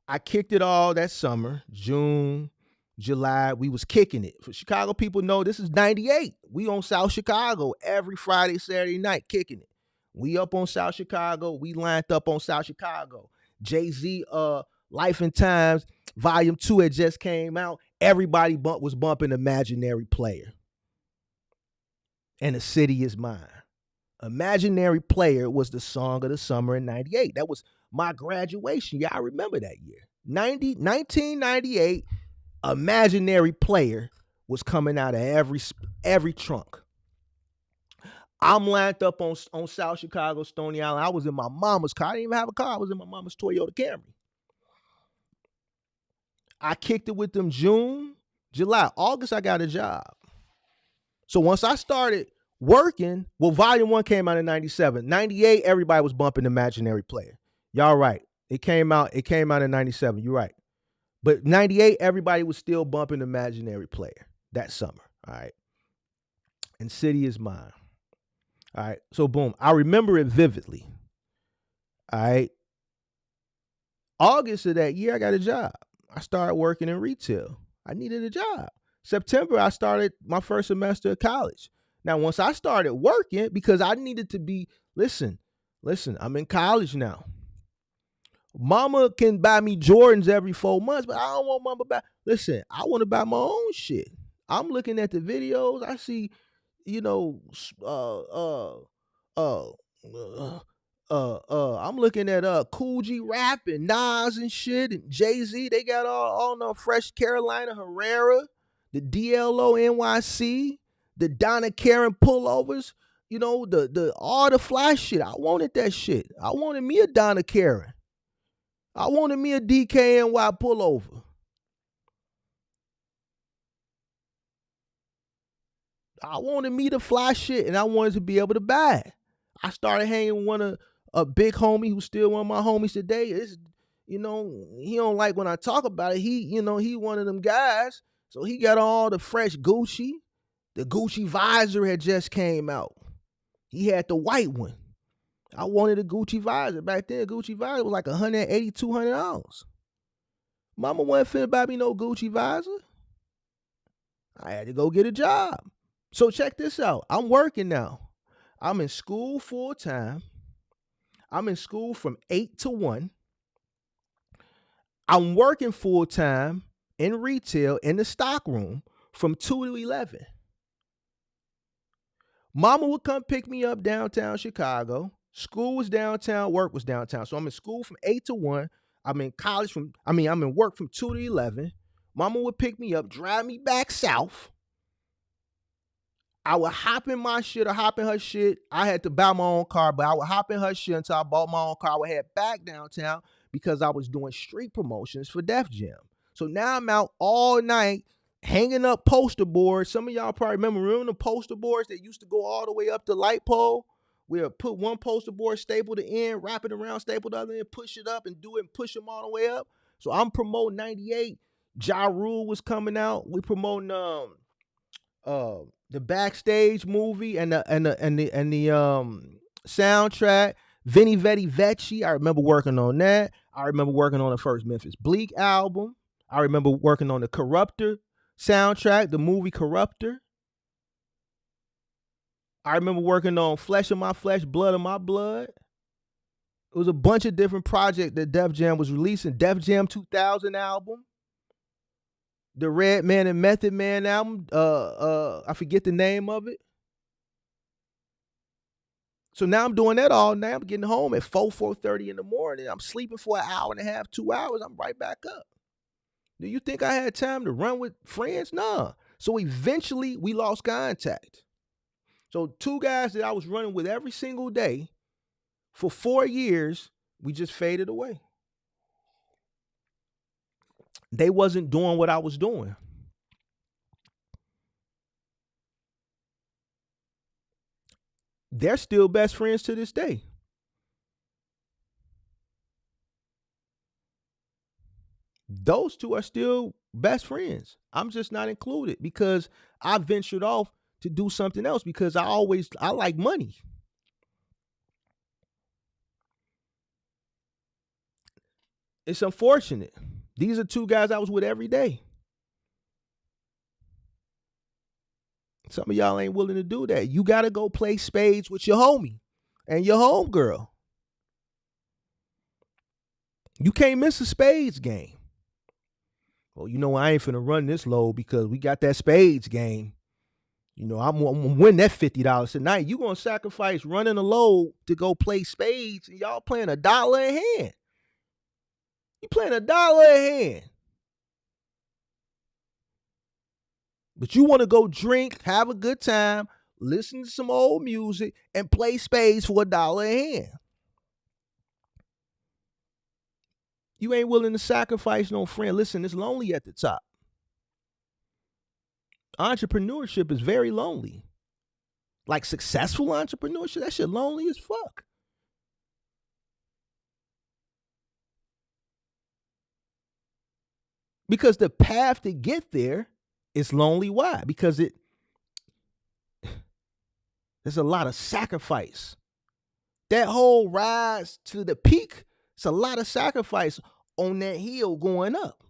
I kicked it all that summer, June, July, we was kicking it. For Chicago people know this is 98. We on South Chicago every Friday, Saturday night, kicking it. We up on South Chicago. We lined up on South Chicago. Jay-Z, Life and Times, Volume 2 had just came out. Everybody was bumping Imaginary Player. And the city is mine. Imaginary Player was the song of the summer in 98. That was my graduation. Yeah, I remember that year. 1998, Imaginary Player was coming out of every trunk. I'm lined up on South Chicago, Stony Island. I was in my mama's car. I didn't even have a car. I was in my mama's Toyota Camry. I kicked it with them June, July, August, I got a job. So once I started working, well, Volume 1 came out in 97. 98, everybody was bumping Imaginary Player. Y'all right. It came out in 97. You're right. But 98, everybody was still bumping Imaginary Player that summer. All right. And City is Mine. All right. So boom. I remember it vividly. All right. August of that year, I got a job. I started working in retail. I needed a job. September, I started my first semester of college. Now, once I started working, because I needed to be, listen, I'm in college now. Mama can buy me Jordans every 4 months, but I don't want mama buy. Listen, I want to buy my own shit. I'm looking at the videos. I see, I'm looking at Cool G Rap and Nas and shit and Jay-Z. They got all the Fresh Carolina Herrera, the DLO NYC, the Donna Karen pullovers, the all the fly shit. I wanted that shit. I wanted me a Donna Karen. I wanted me a DKNY pullover. I wanted me to fly shit, and I wanted to be able to buy it. I started hanging with a big homie who's still one of my homies today. He don't like when I talk about it. He one of them guys. So he got all the fresh Gucci. The Gucci visor had just came out. He had the white one. I wanted a Gucci visor. Back then, Gucci visor was like $180, $200. Mama wasn't finna buy me no Gucci visor. I had to go get a job. So check this out. I'm working now. I'm in school full time. I'm in school from 8 to 1. I'm working full time in retail in the stock room from 2 to 11. Mama would come pick me up downtown Chicago. School was downtown, work was downtown. So I'm in school from 8 to 1. I'm in work from 2 to 11. Mama would pick me up, drive me back south. I would hop in my shit or hop in her shit. I had to buy my own car, but I would hop in her shit until I bought my own car. I would head back downtown because I was doing street promotions for Def Jam. So now I'm out all night hanging up poster boards. Some of y'all probably remember the poster boards that used to go all the way up the light pole? We'll put one poster board, staple the end, wrap it around, staple the other end, push it up and do it and push them all the way up. So I'm promoting 98. Ja Rule was coming out. We promoting the Backstage movie and the soundtrack. Vinny Vetti Vecchi. I remember working on that. I remember working on the first Memphis Bleak album. I remember working on the Corruptor soundtrack, the movie Corruptor. I remember working on Flesh of My Flesh, Blood of My Blood. It was a bunch of different projects that Def Jam was releasing. Def Jam 2000 album. The Redman and Method Man album. I forget the name of it. So now I'm doing that all night. I'm getting home at 4:30 in the morning. I'm sleeping for an hour and a half, 2 hours. I'm right back up. Do you think I had time to run with friends? Nah. So eventually we lost contact. So 2 guys that I was running with every single day for 4 years, we just faded away. They wasn't doing what I was doing. They're still best friends to this day. Those 2 are still best friends. I'm just not included because I ventured off to do something else because I like money. It's unfortunate. These are 2 guys I was with every day. Some of y'all ain't willing to do that. You got to go play spades with your homie and your homegirl. You can't miss a spades game. Well, I ain't finna run this low because we got that spades game. I'm gonna win that $50 tonight. You gonna sacrifice running a load to go play spades and y'all playing $1 a hand. You playing $1 a hand. But you want to go drink, have a good time, listen to some old music, and play spades for $1 a hand. You ain't willing to sacrifice no friend. Listen, it's lonely at the top. Entrepreneurship is very lonely. Like successful entrepreneurship, that shit lonely as fuck. Because the path to get there is lonely. Why? Because there's a lot of sacrifice. That whole rise to the peak, it's a lot of sacrifice on that hill going up.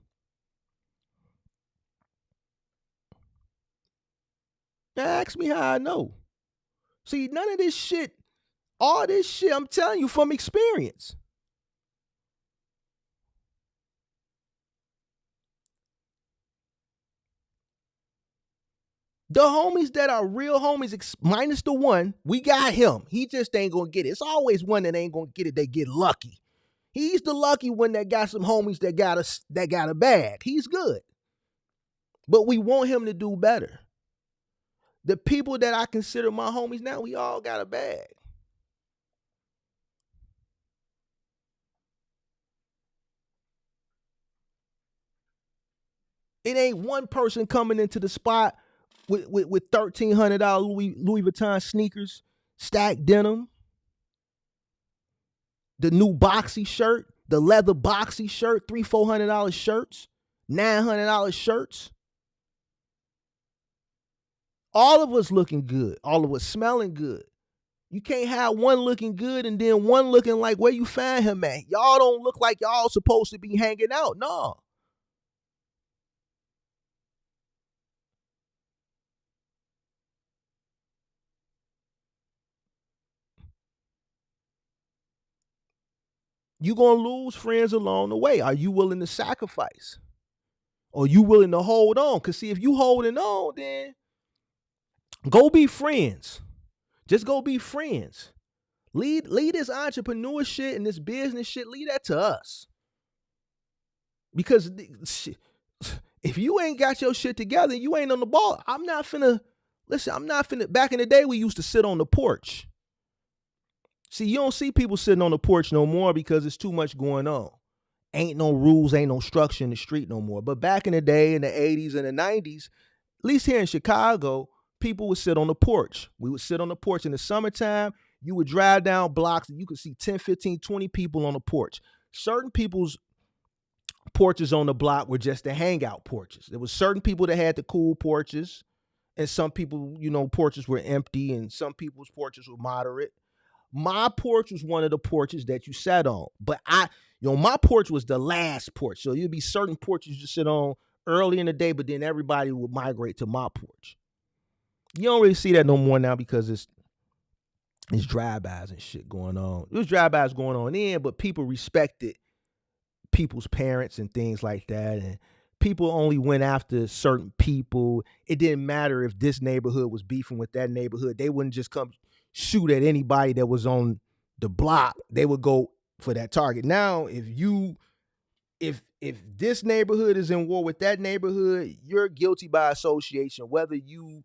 Now ask me how I know. See, none of this shit, all this shit, I'm telling you from experience. The homies that are real homies, minus the one, we got him. He just ain't gonna get it. It's always one that ain't gonna get it. They get lucky. He's the lucky one that got some homies that got a bag. He's good. But we want him to do better. The people that I consider my homies now, we all got a bag. It ain't one person coming into the spot with $1,300 Louis Vuitton sneakers, stacked denim, the new boxy shirt, the leather boxy shirt, $300-400 shirts, $900 shirts. All of us looking good. All of us smelling good. You can't have one looking good and then one looking like where you find him at. Y'all don't look like y'all supposed to be hanging out. No. You're going to lose friends along the way. Are you willing to sacrifice? Or you willing to hold on? Because see, if you holding on, then go be friends. Just go be friends. Lead this entrepreneur shit and this business shit, lead that to us. Because if you ain't got your shit together, you ain't on the ball. I'm not finna, back in the day, we used to sit on the porch. See, you don't see people sitting on the porch no more because it's too much going on. Ain't no rules, ain't no structure in the street no more. But back in the day, in the 80s and the 90s, at least here in Chicago, people would sit on the porch. We would sit on the porch in the summertime. You would drive down blocks and you could see 10, 15, 20 people on the porch. Certain people's porches on the block were just the hangout porches. There was certain people that had the cool porches, and some people, porches were empty, and some people's porches were moderate. My porch was one of the porches that you sat on, but my porch was the last porch. So you'd be certain porches you sit on early in the day, but then everybody would migrate to my porch. You don't really see that no more now because it's drive-bys and shit going on. There's drive-bys going on then, but people respected people's parents and things like that, and people only went after certain people. It didn't matter if this neighborhood was beefing with that neighborhood. They wouldn't just come shoot at anybody that was on the block. They would go for that target. Now, if this neighborhood is in war with that neighborhood, you're guilty by association, whether you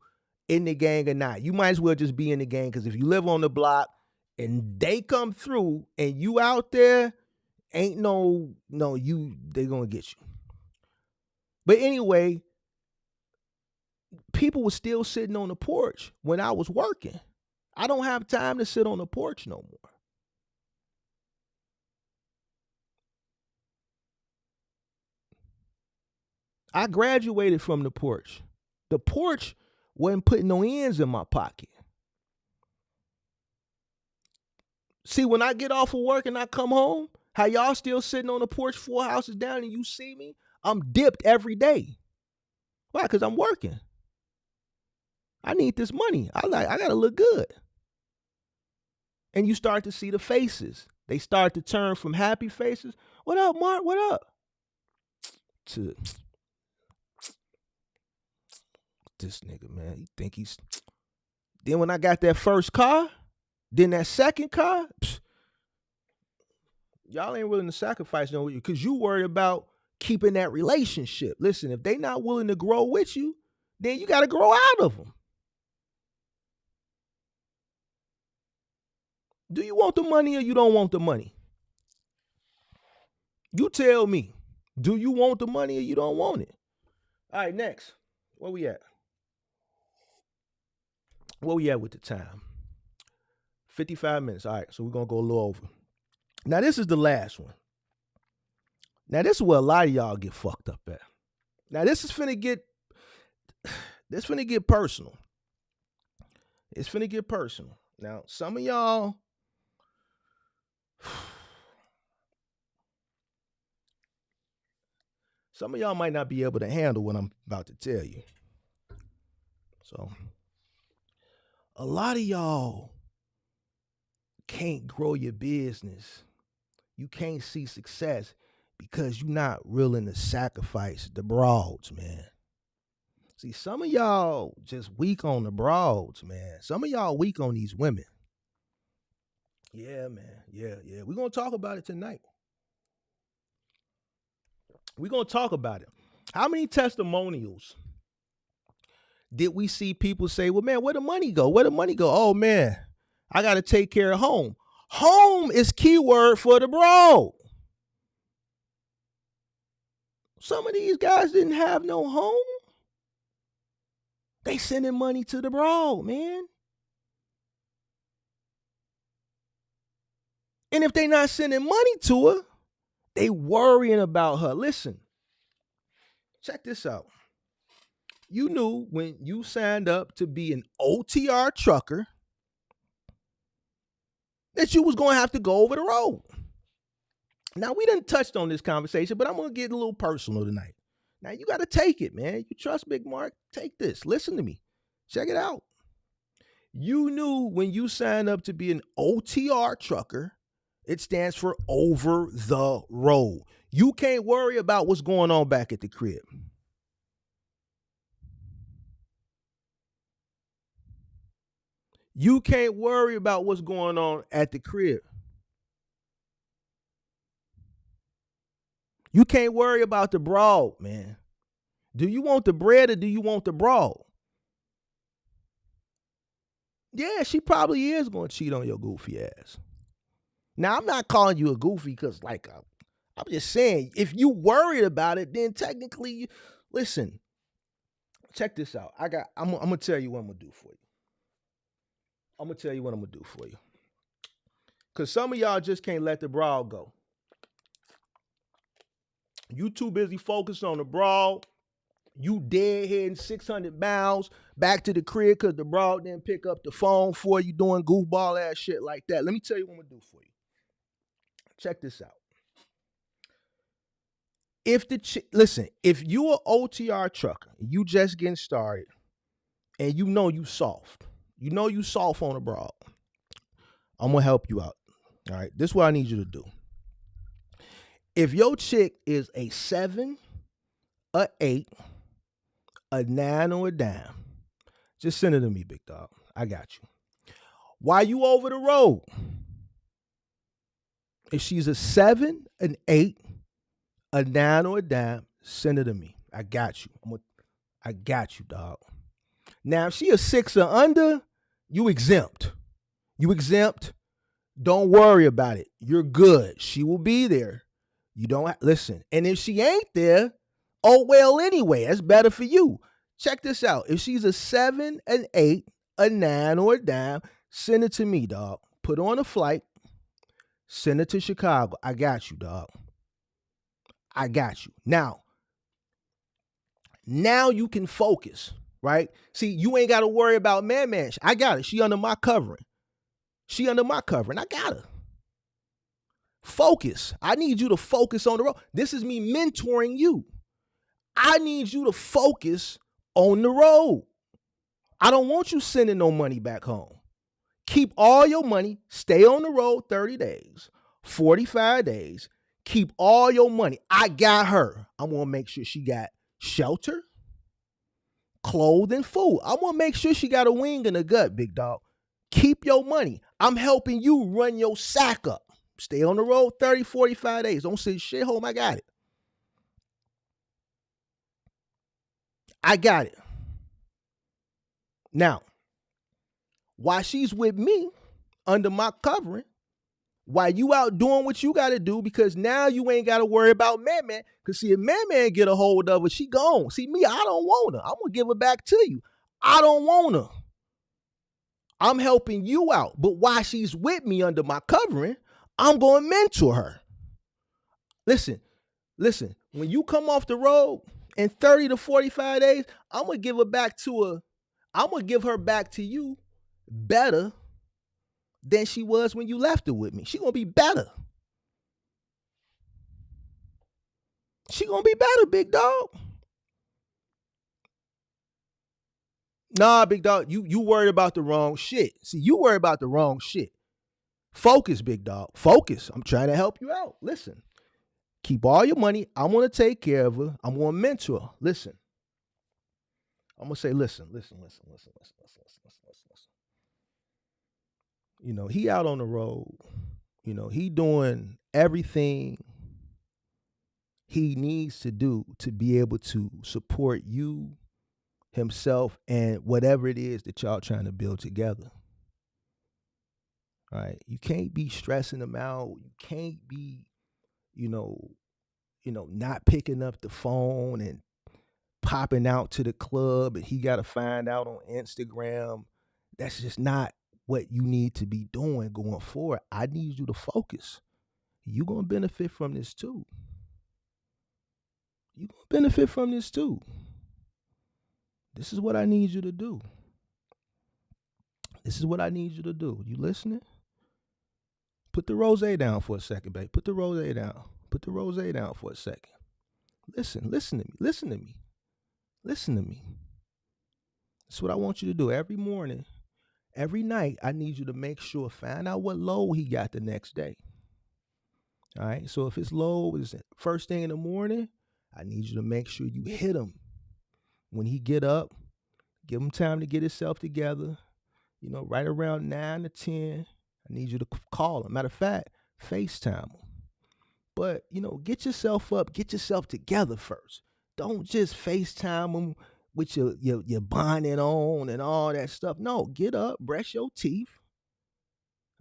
in the gang or not. You might as well just be in the gang, because if you live on the block and they come through and you out there, ain't they gonna get you. But anyway, people were still sitting on the porch when I was working. I don't have time to sit on the porch no more. I graduated from the porch. The porch wasn't putting no ends in my pocket. See, when I get off of work and I come home, how y'all still sitting on the porch 4 houses down and you see me, I'm dipped every day. Why? Because I'm working. I need this money. I got to look good. And you start to see the faces. They start to turn from happy faces. What up, Mark? What up? To this nigga, man. You think he's... Then when I got that first car, then that second car, y'all ain't willing to sacrifice no, because you worried about keeping that relationship. Listen, if they not willing to grow with you, then you got to grow out of them. Do you want the money or you don't want the money? You tell me. Do you want the money or you don't want it? All right, next. Where we at? Where we at with the time? 55 minutes. All right, so we're gonna go a little over. Now this is the last one. Now this is where a lot of y'all get fucked up at. Now this is finna get personal. It's finna get personal. Now some of y'all might not be able to handle what I'm about to tell you. So a lot of y'all can't grow your business. You can't see success because you're not willing to sacrifice the broads, man. See, some of y'all just weak on the broads, man. Some of y'all weak on these women. Yeah, man. Yeah. We're going to talk about it tonight. We're going to talk about it. How many testimonials did we see people say, well, man, where the money go? Where the money go? Oh, man, I got to take care of home. Home is keyword for the broad. Some of these guys didn't have no home. They sending money to the broad, man. And if they not sending money to her, they worrying about her. Listen, check this out. You knew when you signed up to be an OTR trucker that you was going to have to go over the road. Now, we done touched on this conversation, but I'm going to get a little personal tonight. Now, you got to take it, man. You trust Big Mark? Take this. Listen to me. Check it out. You knew when you signed up to be an OTR trucker, it stands for over the road. You can't worry about what's going on back at the crib. You can't worry about what's going on at the crib. You can't worry about the broad, man. Do you want the bread or do you want the broad? Yeah, she probably is going to cheat on your goofy ass. Now, I'm not calling you a goofy because, I'm just saying, if you worried about it, then technically, listen, check this out. I'm going to tell you what I'm going to do for you. Because some of y'all just can't let the broad go. You too busy focused on the broad. You deadheading 600 miles back to the crib because the broad didn't pick up the phone for you, doing goofball ass shit like that. Let me tell you what I'm going to do for you. Check this out. If you an OTR trucker, you just getting started, and you know you soft on the broad, I'm going to help you out. All right, this is what I need you to do. If your chick is a 7, a 8, a 9, or a dime, just send it to me, big dog. I got you. While you over the road, if she's a 7, an 8, a 9, or a dime, send it to me. I got you. I got you, dog. Now, if she a 6 or under, you exempt. Don't worry about it. You're good. She will be there. You don't listen. And if she ain't there, oh well anyway. That's better for you. Check this out. If she's a 7, an 8, a 9, or a dime, send it to me, dog. Put on a flight. Send it to Chicago. I got you, dog. I got you. Now you can focus, right? See, you ain't got to worry about man. I got it. She under my covering. I got her. Focus. I need you to focus on the road. This is me mentoring you. I need you to focus on the road. I don't want you sending no money back home. Keep all your money. Stay on the road 30 days, 45 days. Keep all your money. I got her. I'm going to make sure she got shelter, clothing, food. I'm going to make sure she got a wing in the gut, big dog. Keep your money. I'm helping you run your sack up. Stay on the road 30, 45 days. Don't say shit home. I got it. Now, while she's with me under my covering, while you out doing what you got to do, because now you ain't got to worry about man. Because see, if man get a hold of her, she gone. See, me, I don't want her. I'm going to give her back to you. I don't want her. I'm helping you out. But while she's with me under my covering, I'm going to mentor her. Listen, when you come off the road in 30 to 45 days, I'm going to give her back to you better than she was when you left her with me. She's going to be better. She going to be better, big dog. Nah, big dog, you worried about the wrong shit. See, you worried about the wrong shit. Focus, big dog. Focus. I'm trying to help you out. Listen. Keep all your money. I'm going to take care of her. I'm going to mentor her. Listen. I'm going to say, listen. You know, he out on the road. You know, he doing everything he needs to do to be able to support you, himself, and whatever it is that y'all trying to build together. All right. You can't be stressing him out. You can't be, not picking up the phone and popping out to the club, and he got to find out on Instagram. That's just not what you need to be doing going forward. I need you to focus. You're going to benefit from this too. This is what I need you to do. You listening? Put the rosé down for a second, babe. Put the rosé down for a second. Listen to me. That's what I want you to do every morning. Every night, I need you to make sure, find out what load he got the next day. All right? So if his load is first thing in the morning, I need you to make sure you hit him. When he get up, give him time to get himself together. Right around 9 to 10, I need you to call him. Matter of fact, FaceTime him. But, get yourself up, get yourself together first. Don't just FaceTime him with your bonnet on and all that stuff. No, get up, brush your teeth,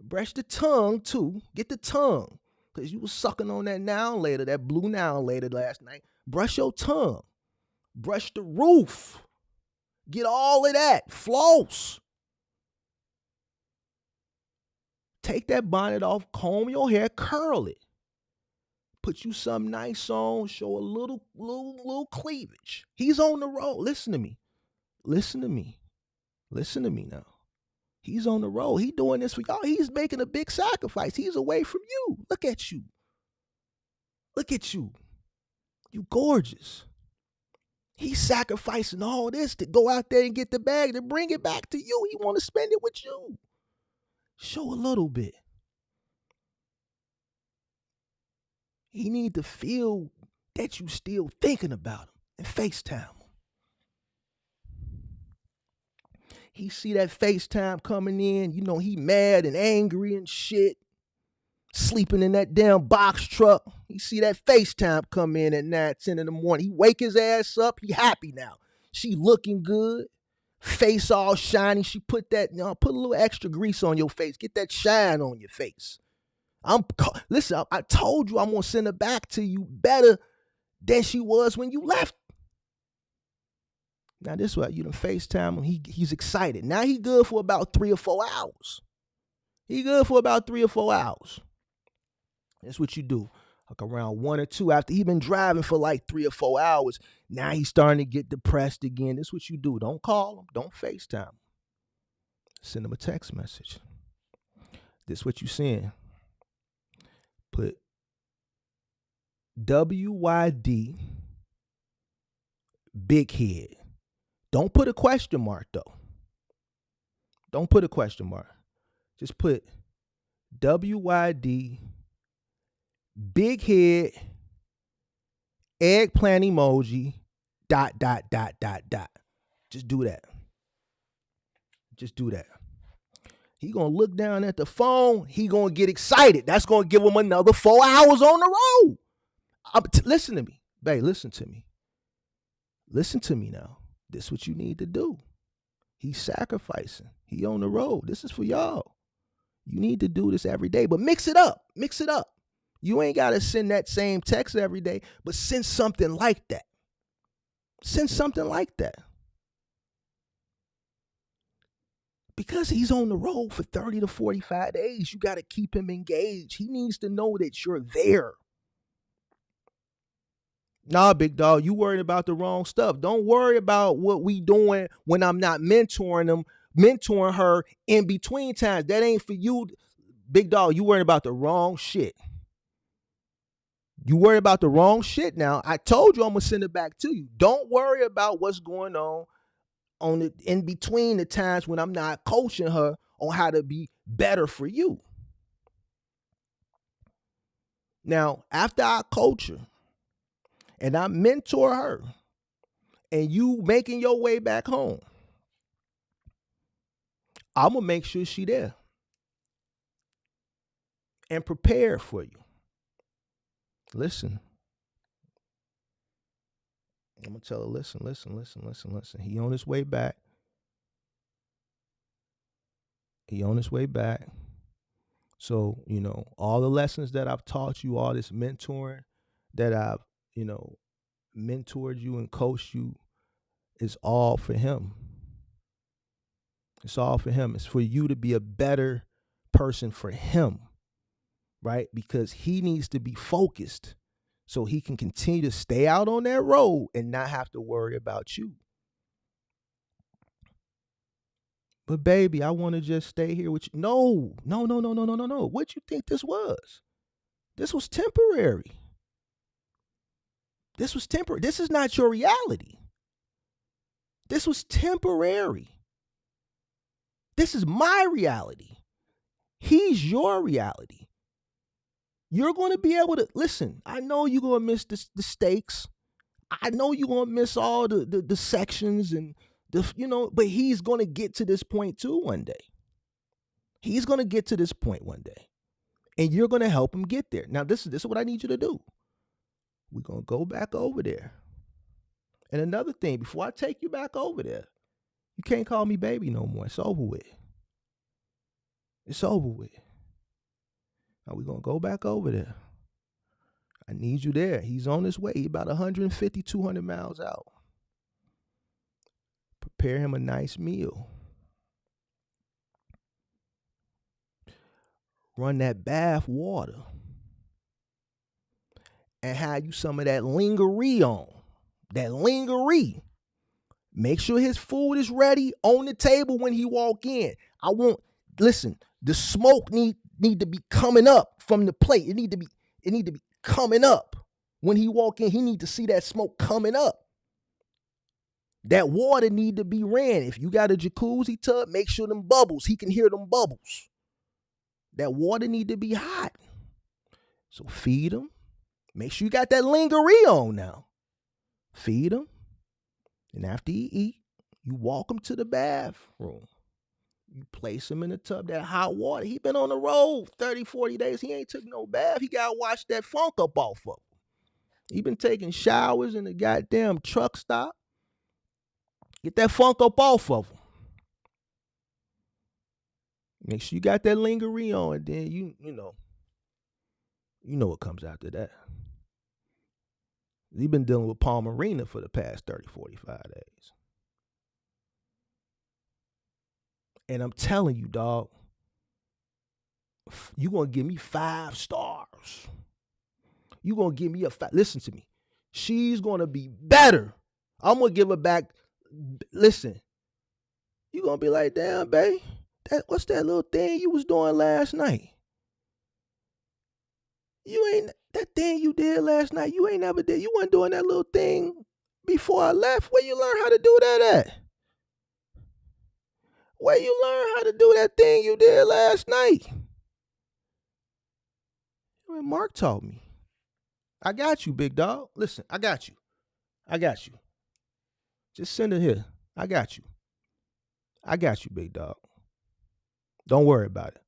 brush the tongue too. Get the tongue, because you was sucking on that blue now later last night. Brush your tongue, brush the roof, get all of that, floss. Take that bonnet off, comb your hair, curl it. Put you something nice on, show a little cleavage. He's on the road. Listen to me now. He's on the road. He doing this for y'all. He's making a big sacrifice. He's away from you. Look at you. You gorgeous. He's sacrificing all this to go out there and get the bag, to bring it back to you. He want to spend it with you. Show a little bit. He need to feel that you still thinking about him, and FaceTime him. He see that FaceTime coming in, he mad and angry and shit, sleeping in that damn box truck. He see that FaceTime come in at 9, 10 in the morning. He wake his ass up. He happy now. She looking good. Face all shiny. She put a little extra grease on your face. Get that shine on your face. Listen, I told you I'm going to send her back to you better than she was when you left. Now this way, you done FaceTime him. He's excited. Now he good for about 3 or 4 hours. That's what you do. Like around 1 or 2 after he been driving for like 3 or 4 hours. Now he's starting to get depressed again. That's what you do. Don't call him. Don't FaceTime him. Send him a text message. This what you send. Put WYD big head. Don't put a question mark though. Just put WYD big head eggplant emoji ... Just do that. He gonna look down at the phone. He gonna get excited. That's gonna give him another 4 hours on the road. Listen to me, babe. Listen to me now. This is what you need to do. He's sacrificing. He on the road. This is for y'all. You need to do this every day, but mix it up. You ain't gotta send that same text every day, but send something like that. Because he's on the road for 30 to 45 days. You got to keep him engaged. He needs to know that you're there. Nah, big dog, you worried about the wrong stuff. Don't worry about what we doing when I'm not mentoring her in between times. That ain't for you. Big dog, you worried about the wrong shit. You worry about the wrong shit now. I told you I'm going to send it back to you. Don't worry about what's going on in between the times when I'm not coaching her on how to be better for you. Now, after I coach her and I mentor her and you making your way back home, I'm going to make sure she there and prepare for you. Listen. I'm going to tell her, listen. He on his way back. So, all the lessons that I've taught you, all this mentoring that I've, mentored you and coached you, is all for him. It's all for him. It's for you to be a better person for him, right? Because he needs to be focused so he can continue to stay out on that road and not have to worry about you. But baby, I want to just stay here with you. No. What you think this was? This was temporary. This is not your reality. This was temporary. This is my reality. He's your reality. You're going to be able to, listen, I know you're going to miss the stakes. I know you're going to miss all the sections and but he's going to get to this point too one day. He's going to get to this point one day. And you're going to help him get there. Now, this is what I need you to do. We're going to go back over there. And another thing, before I take you back over there, you can't call me baby no more. It's over with. It's over with. Now we're going to go back over there. I need you there. He's on his way. He's about 150, 200 miles out. Prepare him a nice meal. Run that bath water. And have you some of that lingerie on. That lingerie. Make sure his food is ready on the table when he walk in. Listen, the smoke need to be coming up from the plate. It need to be coming up. When he walk in, he need to see that smoke coming up. That water need to be ran. If you got a jacuzzi tub, make sure them bubbles, he can hear them bubbles. That water need to be hot. So feed him. Make sure you got that lingerie on now. Feed him. And after he eat, you walk him to the bathroom. You place him in the tub, that hot water. He been on the road 30, 40 days. He ain't took no bath. He got to wash that funk up off of him. He been taking showers in the goddamn truck stop. Get that funk up off of him. Make sure you got that lingerie on, and then you know what comes after that. You've been dealing with Palmerina for the past 30, 45 days. And I'm telling you, dog, you're going to give me 5 stars. You're going to give me listen to me. She's going to be better. I'm going to give her back. Listen, you're going to be like, damn, babe, what's that little thing you was doing last night? That thing you did last night, you ain't never did. You wasn't doing that little thing before I left. Where you learn how to do that at? Where you learn how to do that thing you did last night? Mark taught me. I got you, big dog. Listen, I got you. Just send it here. I got you, big dog. Don't worry about it.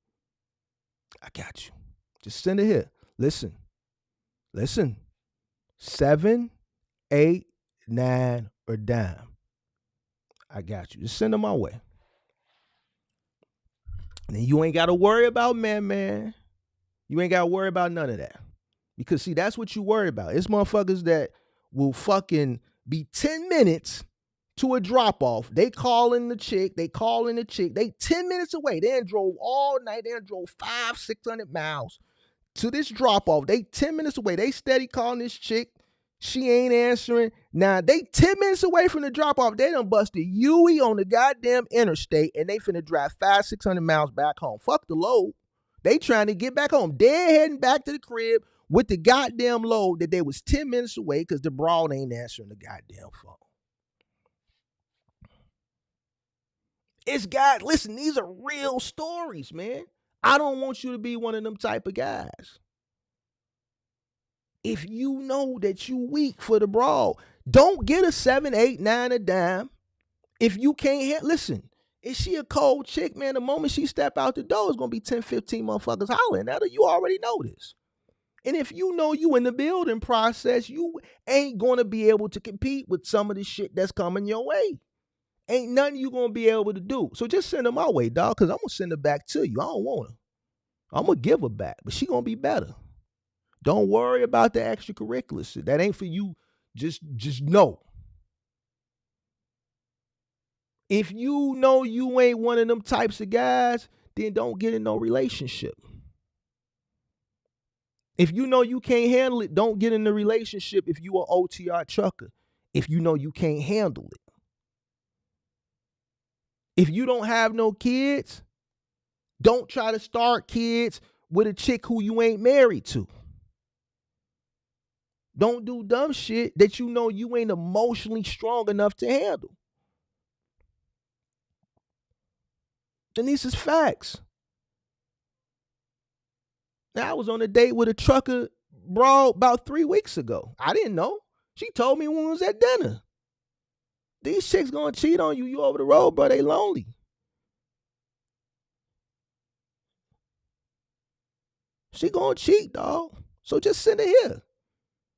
I got you. Just send it here. Listen. 7, 8, 9, or dime. I got you. Just send them my way. And then you ain't got to worry about man. You ain't got to worry about none of that. Because, see, that's what you worry about. It's motherfuckers that will fucking be 10 minutes to a drop-off. They calling the chick. They 10 minutes away. They done drove all night. They done drove 500-600 miles to this drop-off. They 10 minutes away. They steady calling this chick. She ain't answering. Now, they 10 minutes away from the drop-off. They done busted Yui on the goddamn interstate, and they finna drive 500-600 miles back home. Fuck the load. They trying to get back home. They're heading back to the crib with the goddamn load that they was 10 minutes away because the broad ain't answering the goddamn phone. Listen, these are real stories, man. I don't want you to be one of them type of guys. If you know that you weak for the broad, don't get a 7, 8, 9 a dime. If you can't listen, is she a cold chick, man? The moment she step out the door, it's going to be 10, 15 motherfuckers hollering at her. You already know this. And if you know you in the building process, you ain't going to be able to compete with some of the shit that's coming your way. Ain't nothing you going to be able to do. So just send her my way, dog, because I'm going to send her back to you. I don't want her. I'm going to give her back, but she going to be better. Don't worry about the extracurriculars. That ain't for you. Just know. If you know you ain't one of them types of guys, then don't get in no relationship. If you know you can't handle it, don't get in the relationship if you an OTR trucker. If you know you can't handle it. If you don't have no kids, don't try to start kids with a chick who you ain't married to. Don't do dumb shit that you know you ain't emotionally strong enough to handle. And these is facts. Now, I was on a date with a trucker broad about 3 weeks ago. I didn't know. She told me when we was at dinner. These chicks gonna cheat on you. You over the road, bro. They lonely. She gonna cheat, dog. So just send her here.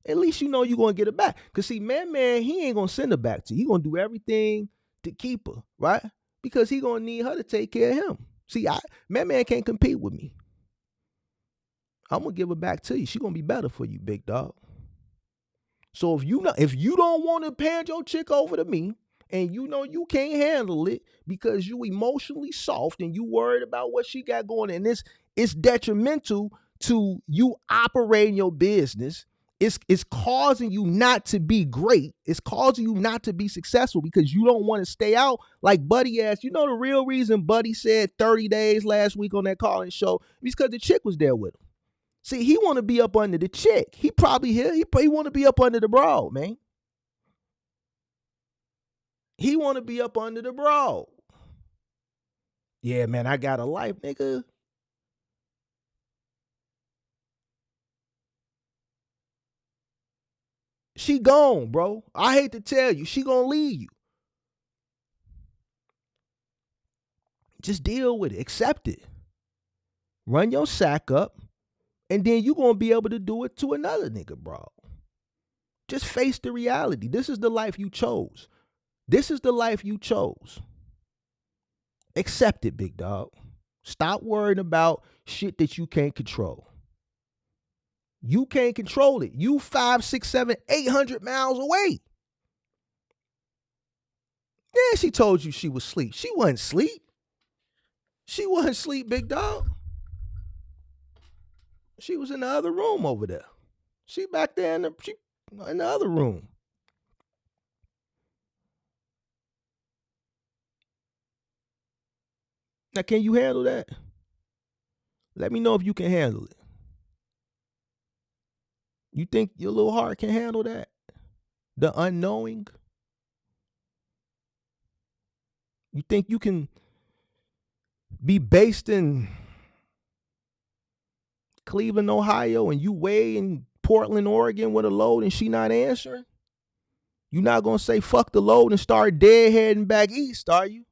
At least you know you gonna get her back. Cause see, man, he ain't gonna send her back to you. He gonna do everything to keep her, right? Because he gonna need her to take care of him. See, man can't compete with me. I'm gonna give her back to you. She gonna be better for you, big dog. So if you don't want to hand your chick over to me, and you know you can't handle it because you emotionally soft and you worried about what she got going, and it's detrimental to you operating your business. It's causing you not to be great. It's causing you not to be successful because you don't want to stay out like Buddy asked. You know the real reason Buddy said 30 days last week on that call-in show is because the chick was there with him. See, he want to be up under the chick. He probably here. He want to be up under the broad, man. He want to be up under the broad. Yeah, man, I got a life, nigga. She gone, bro. I hate to tell you, she gonna leave you. Just deal with it. Accept it. Run your sack up. And then you gonna be able to do it to another nigga, bro. Just face the reality. This is the life you chose. This is the life you chose. Accept it, big dog. Stop worrying about shit that you can't control. You can't control it. You 5, 6, 7, 800 miles away. Yeah, she told you she was asleep. She wasn't asleep. She wasn't asleep, big dog. She was in the other room over there. She back there in the other room. Now, can you handle that? Let me know if you can handle it. You think your little heart can handle that? The unknowing? You think you can be based in Cleveland, Ohio, and you way in Portland, Oregon with a load and she not answering? You not going to say fuck the load and start deadheading back east, are you?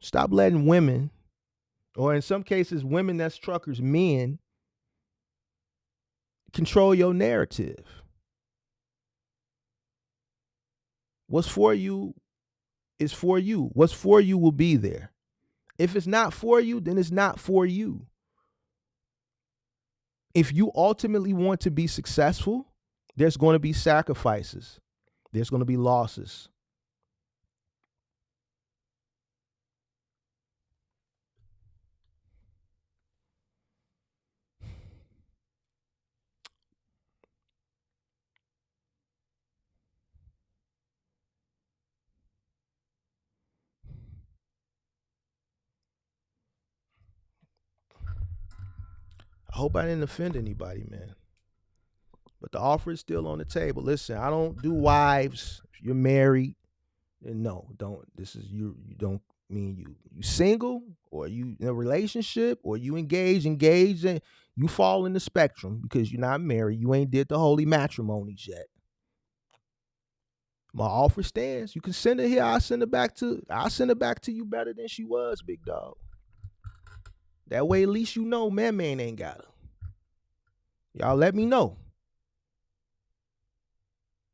Stop letting women, or in some cases, women that's truckers, men, control your narrative. What's for you is for you. What's for you will be there. If it's not for you, then it's not for you. If you ultimately want to be successful There's going to be sacrifices. There's going to be losses. I hope I didn't offend anybody, man. But the offer is still on the table. Listen, I don't do wives. If you're married, then no, don't. This is you. You don't mean you single, or you in a relationship, or you engaged, and you fall in the spectrum because you're not married. You ain't did the holy matrimonies yet. My offer stands. You can send it here. I'll send it back to you better than she was, big dog. That way, at least you know, man ain't got her. Y'all let me know.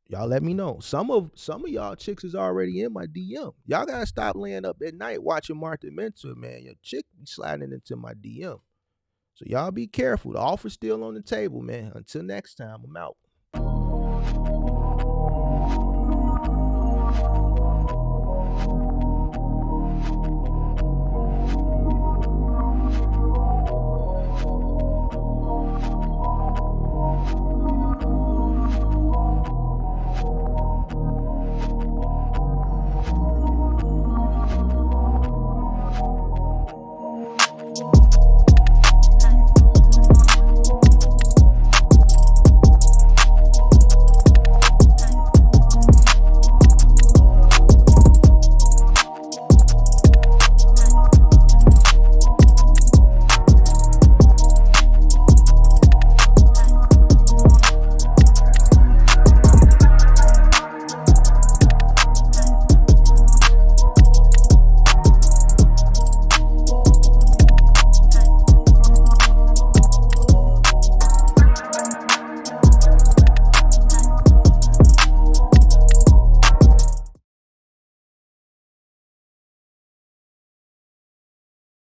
Y'all let me know. Some of y'all chicks is already in my DM. Y'all gotta stop laying up at night watching Martha Mentor, man. Your chick be sliding into my DM. So y'all be careful. The offer's still on the table, man. Until next time, I'm out.